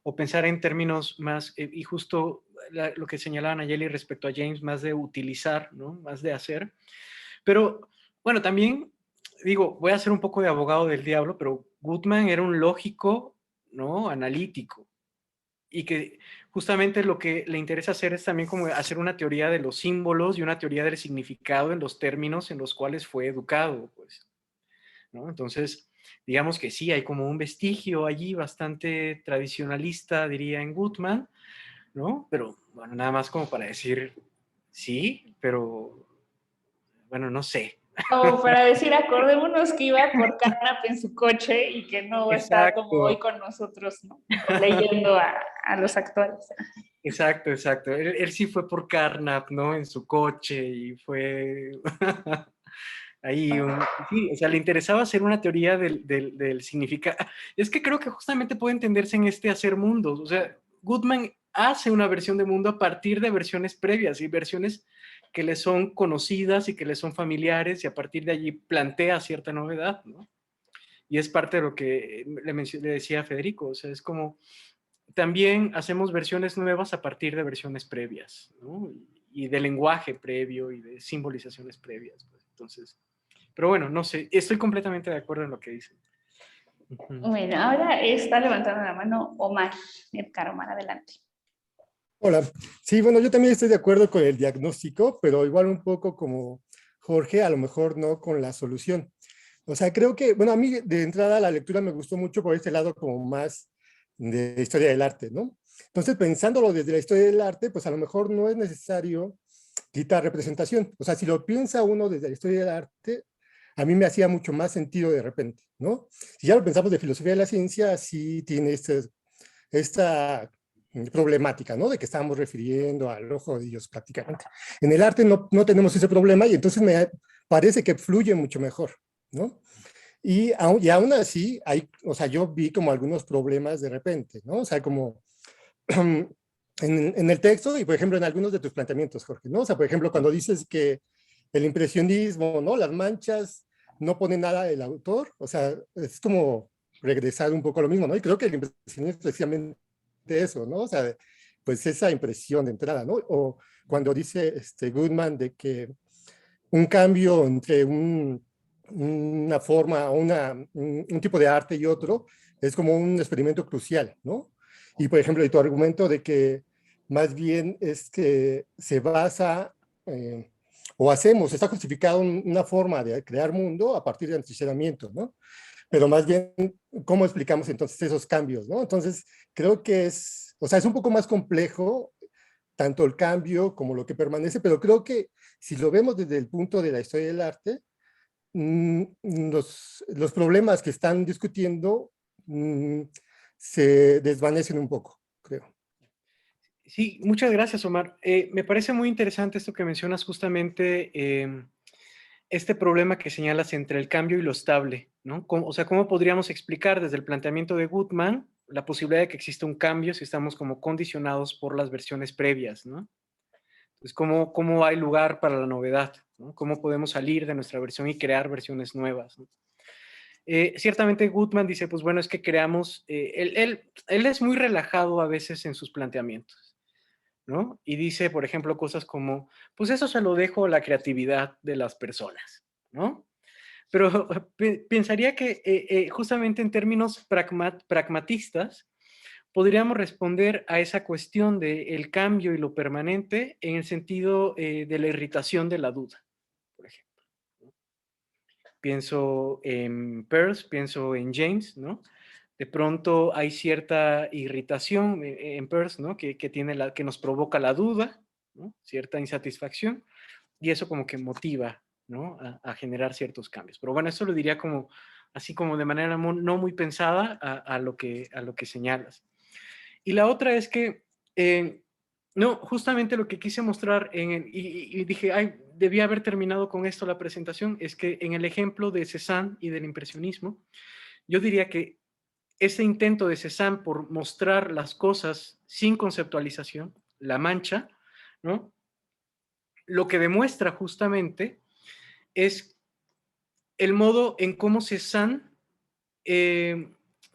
O pensar en términos más, y justo lo que señalaba Nayeli respecto a James, más de utilizar, ¿no? Más de hacer. Pero, bueno, también, digo, voy a ser un poco de abogado del diablo, pero Goodman era un lógico, ¿no? Analítico. Y que justamente lo que le interesa hacer es también como hacer una teoría de los símbolos y una teoría del significado en los términos en los cuales fue educado, pues, ¿no? Entonces, digamos que sí, hay como un vestigio allí bastante tradicionalista, diría en Goodman, ¿no? Pero, bueno, nada más como para decir, sí, pero, bueno, no sé. O para decir, acordémonos que iba por Carnap en su coche y que no está como hoy Exacto, con nosotros, ¿no? Leyendo a los actuales. exacto, exacto. Él sí fue por Carnap, ¿no? En su coche y fue ahí, sí, o sea, le interesaba hacer una teoría del significado. Es que creo que justamente puede entenderse en este hacer mundos. O sea, Goodman hace una versión de mundo a partir de versiones previas y versiones que le son conocidas y que le son familiares y a partir de allí plantea cierta novedad, ¿no? Y es parte de lo que le decía a Federico, o sea, es como también hacemos versiones nuevas a partir de versiones previas, ¿no? y de lenguaje previo y de simbolizaciones previas. Pues. Entonces, pero bueno, no sé, estoy completamente de acuerdo en lo que dicen. Bueno, ahora está levantando la mano Omar. Edgar, Omar, adelante. Hola. Sí, bueno, yo también estoy de acuerdo con el diagnóstico, pero igual un poco como Jorge, a lo mejor no con la solución. O sea, creo que, bueno, a mí de entrada la lectura me gustó mucho por este lado como más de historia del arte, ¿no? Entonces, pensándolo desde la historia del arte, pues a lo mejor no es necesario quitar representación. O sea, si lo piensa uno desde la historia del arte, a mí me hacía mucho más sentido de repente, ¿no? Si ya lo pensamos de filosofía de la ciencia, sí tiene esta problemática, ¿no? De que estamos refiriendo al ojo de Dios prácticamente. En el arte no tenemos ese problema y entonces me parece que fluye mucho mejor, ¿no? Y aún así, o sea, yo vi como algunos problemas de repente, ¿no? O sea, como en el texto y, por ejemplo, en algunos de tus planteamientos, Jorge, ¿no? O sea, por ejemplo, cuando dices que el impresionismo, ¿no? Las manchas no pone nada el autor, o sea, es como regresar un poco a lo mismo, ¿no? Y creo que el impresionismo es precisamente eso, ¿no? O sea, pues esa impresión de entrada, ¿no? O cuando dice Goodman de que un cambio entre una forma, un tipo de arte y otro, es como un experimento crucial, ¿no? Y, por ejemplo, y tu argumento de que más bien es que se basa, está justificado una forma de crear mundo a partir de anticipamiento, ¿no? Pero más bien, ¿cómo explicamos entonces esos cambios, ¿no? Entonces, creo que o sea, es un poco más complejo, tanto el cambio como lo que permanece, pero creo que si lo vemos desde el punto de la historia del arte, los problemas que están discutiendo se desvanecen un poco, creo. Sí, muchas gracias, Omar. Me parece muy interesante esto que mencionas justamente, este problema que señalas entre el cambio y lo estable, ¿no? O sea, ¿cómo podríamos explicar desde el planteamiento de Goodman la posibilidad de que exista un cambio si estamos como condicionados por las versiones previas, ¿no? Entonces, ¿cómo hay lugar para la novedad? ¿No? ¿Cómo podemos salir de nuestra versión y crear versiones nuevas? ¿No? Ciertamente Goodman dice, pues bueno, es que creamos, él es muy relajado a veces en sus planteamientos, ¿no? Y dice, por ejemplo, cosas como, pues eso se lo dejo a la creatividad de las personas, ¿no? Pero pensaría que justamente en términos pragmatistas, podríamos responder a esa cuestión del cambio y lo permanente en el sentido de la irritación de la duda, por ejemplo. Pienso en Peirce, pienso en James, ¿no? De pronto hay cierta irritación en Peirce, ¿no? Que que nos provoca la duda, ¿no? Cierta insatisfacción, y eso como que motiva, ¿no? A generar ciertos cambios. Pero bueno, eso lo diría como, así como de manera no muy pensada a lo que señalas. Y la otra es que, no, justamente lo que quise mostrar y dije, ay, debía haber terminado con esto la presentación, es que en el ejemplo de Cézanne y del impresionismo, yo diría que ese intento de Cézanne por mostrar las cosas sin conceptualización, la mancha, ¿no? Lo que demuestra justamente es el modo en cómo Cézanne,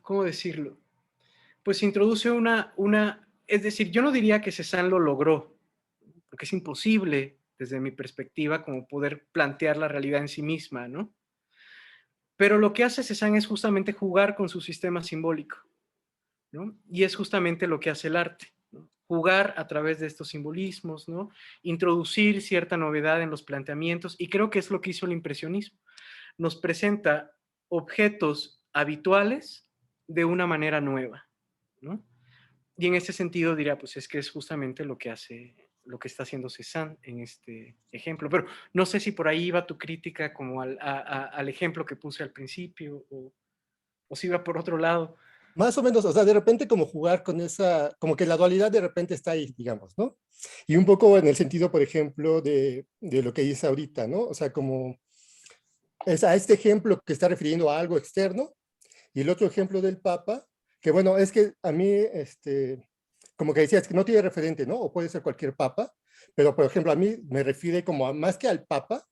¿cómo decirlo? Pues introduce es decir, yo no diría que Cézanne lo logró, porque es imposible desde mi perspectiva como poder plantear la realidad en sí misma, ¿no? Pero lo que hace Cézanne es justamente jugar con su sistema simbólico, ¿no? Y es justamente lo que hace el arte, ¿no? Jugar a través de estos simbolismos, ¿no? Introducir cierta novedad en los planteamientos, y creo que es lo que hizo el impresionismo. Nos presenta objetos habituales de una manera nueva, ¿no? Y en ese sentido diría, pues es que es justamente lo que está haciendo Cézanne en este ejemplo. Pero no sé si por ahí iba tu crítica como al ejemplo que puse al principio o si iba por otro lado. Más o menos, o sea, de repente como jugar con como que la dualidad de repente está ahí, digamos, ¿no? Y un poco en el sentido, por ejemplo, de lo que dice ahorita, ¿no? O sea, como es a este ejemplo que está refiriendo a algo externo y el otro ejemplo del Papa, que bueno, es que a mí, como que decías, que no tiene referente, ¿no? O puede ser cualquier Papa, pero por ejemplo a mí me refiere como más que al Papa,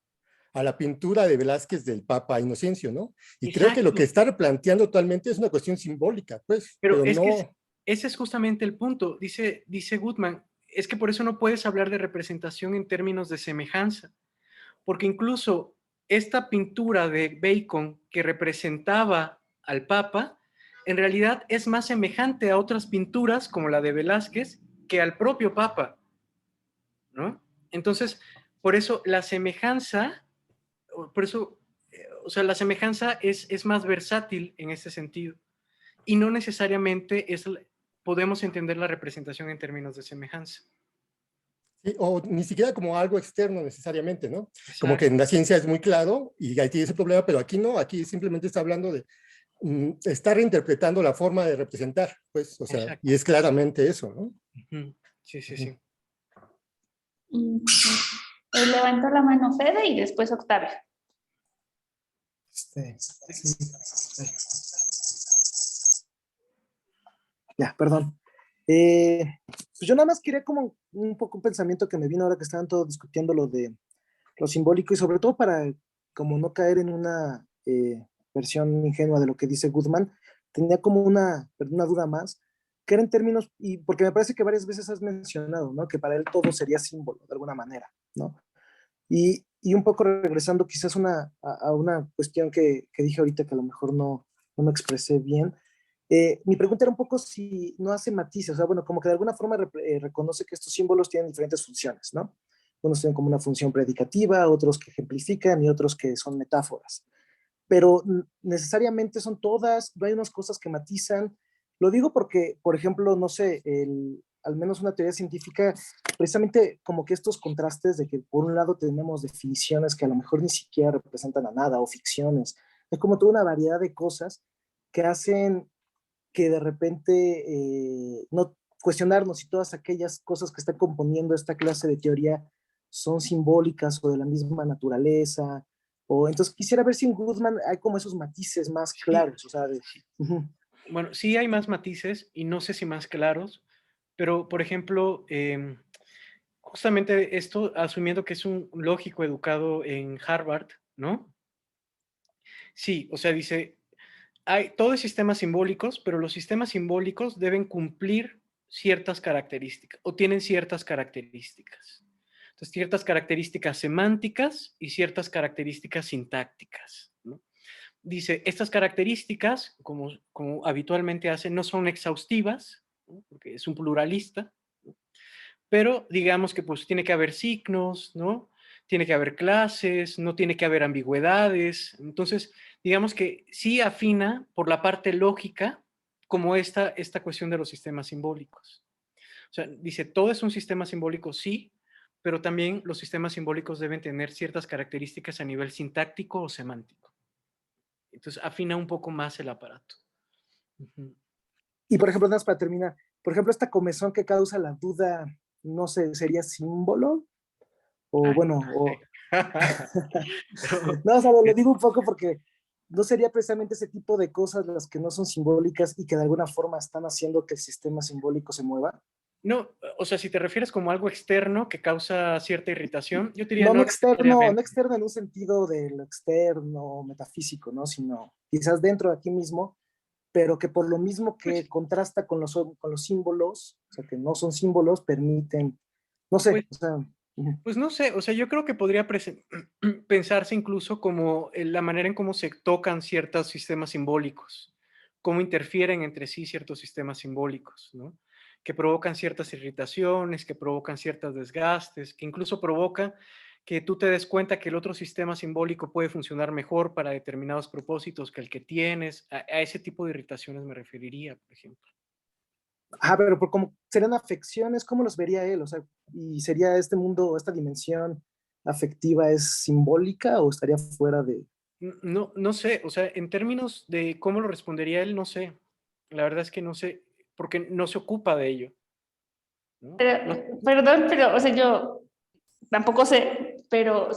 a la pintura de Velázquez del Papa Inocencio, ¿no? Y creo que lo que está replanteando actualmente es una cuestión simbólica, pues, pero pero es no... que ese es justamente el punto. Dice Goodman, es que por eso no puedes hablar de representación en términos de semejanza, porque incluso esta pintura de Bacon que representaba al Papa, en realidad es más semejante a otras pinturas como la de Velázquez que al propio Papa, ¿no? Entonces, por eso la semejanza, por eso, o sea, la semejanza es más versátil en ese sentido y no necesariamente podemos entender la representación en términos de semejanza. Sí, o ni siquiera como algo externo necesariamente, ¿no? Exacto. Como que en la ciencia es muy claro y ahí tiene ese problema, pero aquí no, aquí simplemente está hablando de está reinterpretando la forma de representar, pues, o sea, Exacto. y es claramente eso, ¿no? Sí, sí, sí. Levantó la mano Fede y después Octavio. Sí. Ya, perdón. Pues yo nada más quería como un poco un pensamiento que me vino ahora que estaban todos discutiendo lo de lo simbólico y sobre todo para como no caer en una versión ingenua de lo que dice Goodman, tenía como una duda más, que era en términos, y porque me parece que varias veces has mencionado, ¿no? Que para él todo sería símbolo, de alguna manera, ¿no? Y un poco regresando quizás a una cuestión que dije ahorita que a lo mejor no me expresé bien, mi pregunta era un poco si no hace matices, o sea, bueno, como que de alguna forma reconoce que estos símbolos tienen diferentes funciones, ¿no? Unos tienen como una función predicativa, otros que ejemplifican y otros que son metáforas. Pero necesariamente son todas, no hay unas cosas que matizan. Lo digo porque, por ejemplo, no sé, al menos una teoría científica, precisamente como que estos contrastes de que por un lado tenemos definiciones que a lo mejor ni siquiera representan a nada o ficciones, es como toda una variedad de cosas que hacen que de repente no cuestionarnos si todas aquellas cosas que están componiendo esta clase de teoría son simbólicas o de la misma naturaleza. O entonces quisiera ver si en Goodman hay como esos matices más claros, o sea, Bueno, sí hay más matices y no sé si más claros, pero por ejemplo, justamente esto, asumiendo que es un lógico educado en Harvard, ¿no? Sí, o sea, dice, todo es sistemas simbólicos, pero los sistemas simbólicos deben cumplir ciertas características o tienen ciertas características. Entonces, ciertas características semánticas y ciertas características sintácticas, ¿no? Dice, estas características, como habitualmente hacen, no son exhaustivas, ¿no? Porque es un pluralista, ¿no? Pero digamos que pues tiene que haber signos, ¿no? Tiene que haber clases, no tiene que haber ambigüedades. Entonces, digamos que sí afina por la parte lógica como esta cuestión de los sistemas simbólicos. O sea, dice, todo es un sistema simbólico, sí, pero también los sistemas simbólicos deben tener ciertas características a nivel sintáctico o semántico. Entonces, afina un poco más el aparato. y por ejemplo, nada más para terminar, por ejemplo, esta comezón que causa la duda, no sé, ¿sería símbolo? O bueno, o... no, o sea, lo digo un poco porque no sería precisamente ese tipo de cosas las que no son simbólicas y que de alguna forma están haciendo que el sistema simbólico se mueva. No, o sea, si te refieres como algo externo que causa cierta irritación, yo diría No, no no necesariamente. externo en un sentido de lo externo, metafísico, ¿no? Sino quizás dentro de aquí mismo, pero que por lo mismo que Pues, contrasta con los símbolos, o sea, que no son símbolos, permiten, no sé, pues, o sea, pues no sé, o sea, yo creo que podría pensarse incluso como la manera en cómo se tocan ciertos sistemas simbólicos, cómo interfieren entre sí ciertos sistemas simbólicos, ¿no? Que provocan ciertas irritaciones, que provocan ciertos desgastes, que incluso provoca que tú te des cuenta que el otro sistema simbólico puede funcionar mejor para determinados propósitos que el que tienes. A ese tipo de irritaciones me referiría, por ejemplo. pero por cómo serían afecciones, ¿cómo los vería él? O sea, ¿y sería este mundo, esta dimensión afectiva es simbólica o estaría fuera de... No, no sé, o sea, en términos de cómo lo respondería él, no sé. La verdad es que no sé, porque no se ocupa de ello, ¿no? Perdón, pero, o sea, yo tampoco sé, pero, o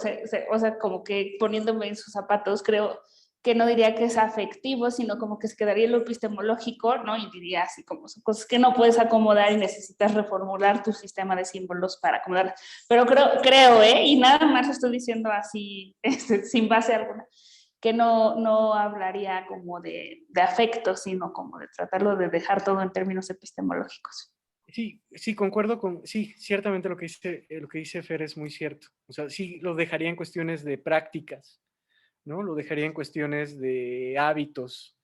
sea, como que poniéndome en sus zapatos, creo que no diría que es afectivo, sino como que se quedaría en lo epistemológico, ¿no? Y diría así como son cosas que no puedes acomodar y necesitas reformular tu sistema de símbolos para acomodar. Pero creo, y nada más estoy diciendo así, sin base alguna, que no hablaría como de afecto, sino como de tratarlo de dejar todo en términos epistemológicos. Sí, sí, concuerdo con, sí, ciertamente lo que dice Fer es muy cierto. O sea, sí lo dejaría en cuestiones de prácticas, ¿no? Lo dejaría en cuestiones de hábitos,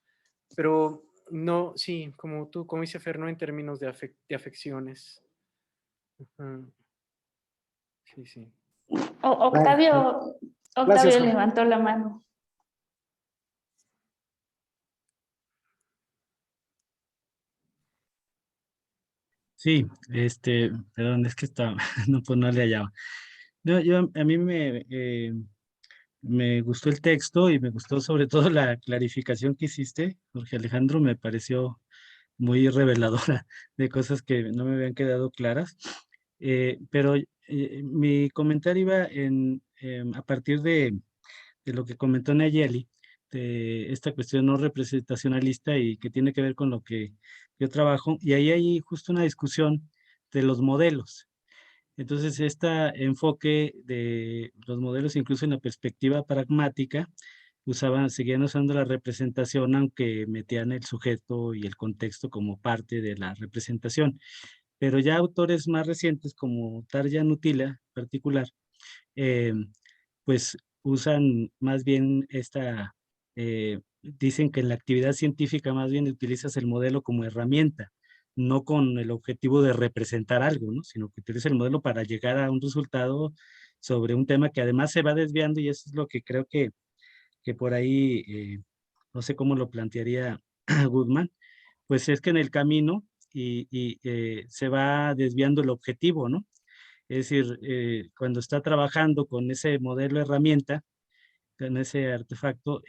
pero no, sí, como dice Fer, no en términos de afecciones. Ujú. Sí, sí. Octavio, Gracias, Octavio Jorge. levantó la mano. Sí, perdón, es que estaba, no, pues no le hallaba. No, a mí me gustó el texto y me gustó sobre todo la clarificación que hiciste, Jorge Alejandro, me pareció muy reveladora de cosas que no me habían quedado claras. Pero mi comentario iba a partir de lo que comentó Nayeli, de esta cuestión no representacionalista y que tiene que ver con lo que yo trabajo, y ahí hay justo una discusión de los modelos. Entonces, este enfoque de los modelos, incluso en la perspectiva pragmática, seguían usando la representación, aunque metían el sujeto y el contexto como parte de la representación. Pero ya autores más recientes, como Tarja Nutila en particular, eh, pues usan más bien dicen que en la actividad científica más bien utilizas el modelo como herramienta, no con el objetivo de representar algo, ¿no? Sino que utilizas el modelo para llegar a un resultado sobre un tema que además se va desviando y eso es lo que creo que por ahí, no sé cómo lo plantearía Goodman, pues es que en el camino se va desviando el objetivo, ¿no? Es decir, cuando está trabajando con ese modelo herramienta, con ese artefacto,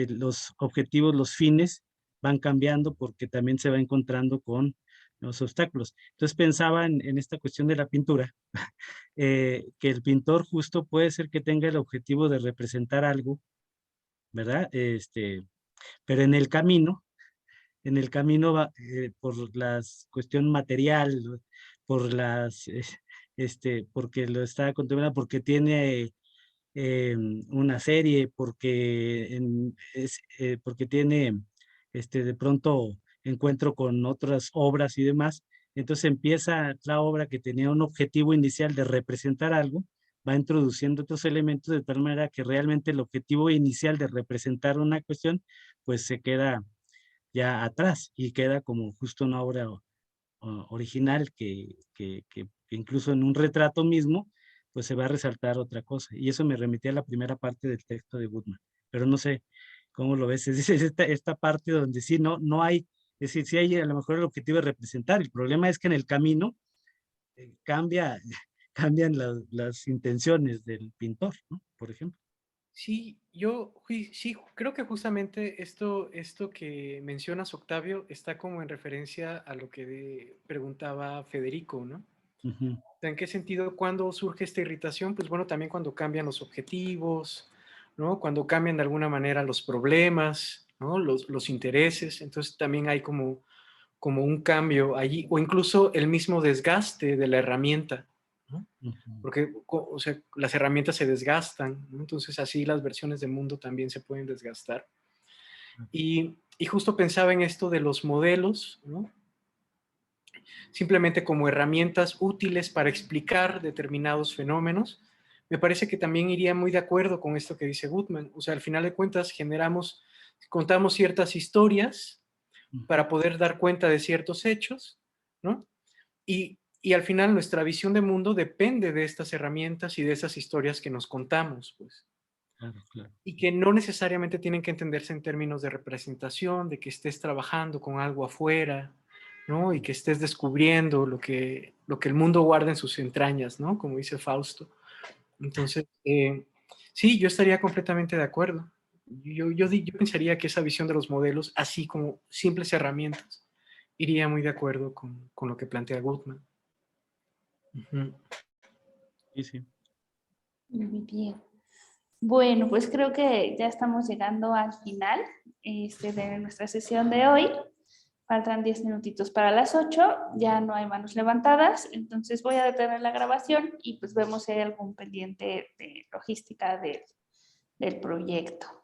los objetivos, los fines van cambiando porque también se va encontrando con los obstáculos. Entonces pensaba en esta cuestión de la pintura, que el pintor justo puede ser que tenga el objetivo de representar algo, ¿verdad? Pero en el camino va, por la cuestión material, por porque lo está contemplando, porque tiene una serie, porque tiene de pronto encuentro con otras obras y demás. Entonces empieza la obra que tenía un objetivo inicial de representar algo, va introduciendo otros elementos de tal manera que realmente el objetivo inicial de representar una cuestión, pues se queda ya atrás y queda como justo una obra original que incluso en un retrato mismo, pues se va a resaltar otra cosa. Y eso me remitía a la primera parte del texto de Goodman. Pero no sé cómo lo ves. Es esta parte donde sí no hay, es decir, sí hay a lo mejor el objetivo de representar. El problema es que en el camino cambia, cambian las intenciones del pintor, ¿no? Por ejemplo. Sí, sí, creo que justamente esto que mencionas, Octavio, está como en referencia a lo que preguntaba Federico, ¿no? Ujú. ¿En qué sentido? ¿Cuándo surge esta irritación? Pues bueno, también cuando cambian los objetivos, ¿no? Cuando cambian de alguna manera los problemas, ¿no? Los intereses, entonces también hay como un cambio allí, o incluso el mismo desgaste de la herramienta, ¿no? Ujú. Porque, o sea, las herramientas se desgastan, ¿no? Entonces así las versiones de mundo también se pueden desgastar. Y justo pensaba en esto de los modelos, ¿no? Simplemente como herramientas útiles para explicar determinados fenómenos. Me parece que también iría muy de acuerdo con esto que dice Goodman. O sea, al final de cuentas contamos ciertas historias para poder dar cuenta de ciertos hechos, ¿no? Y al final nuestra visión de mundo depende de estas herramientas y de esas historias que nos contamos, pues. Claro, claro. Y que no necesariamente tienen que entenderse en términos de representación, de que estés trabajando con algo afuera, ¿no? Y que estés descubriendo lo que el mundo guarda en sus entrañas, ¿no? Como dice Fausto. Entonces, sí, yo estaría completamente de acuerdo. Yo pensaría que esa visión de los modelos, así como simples herramientas, iría muy de acuerdo con lo que plantea Goodman. Ujú. Sí, sí. Muy bien. Bueno, pues creo que ya estamos llegando al final de nuestra sesión de hoy. Faltan 10 minutitos para las 8, ya no hay manos levantadas, entonces voy a detener la grabación y pues vemos si hay algún pendiente de logística del proyecto.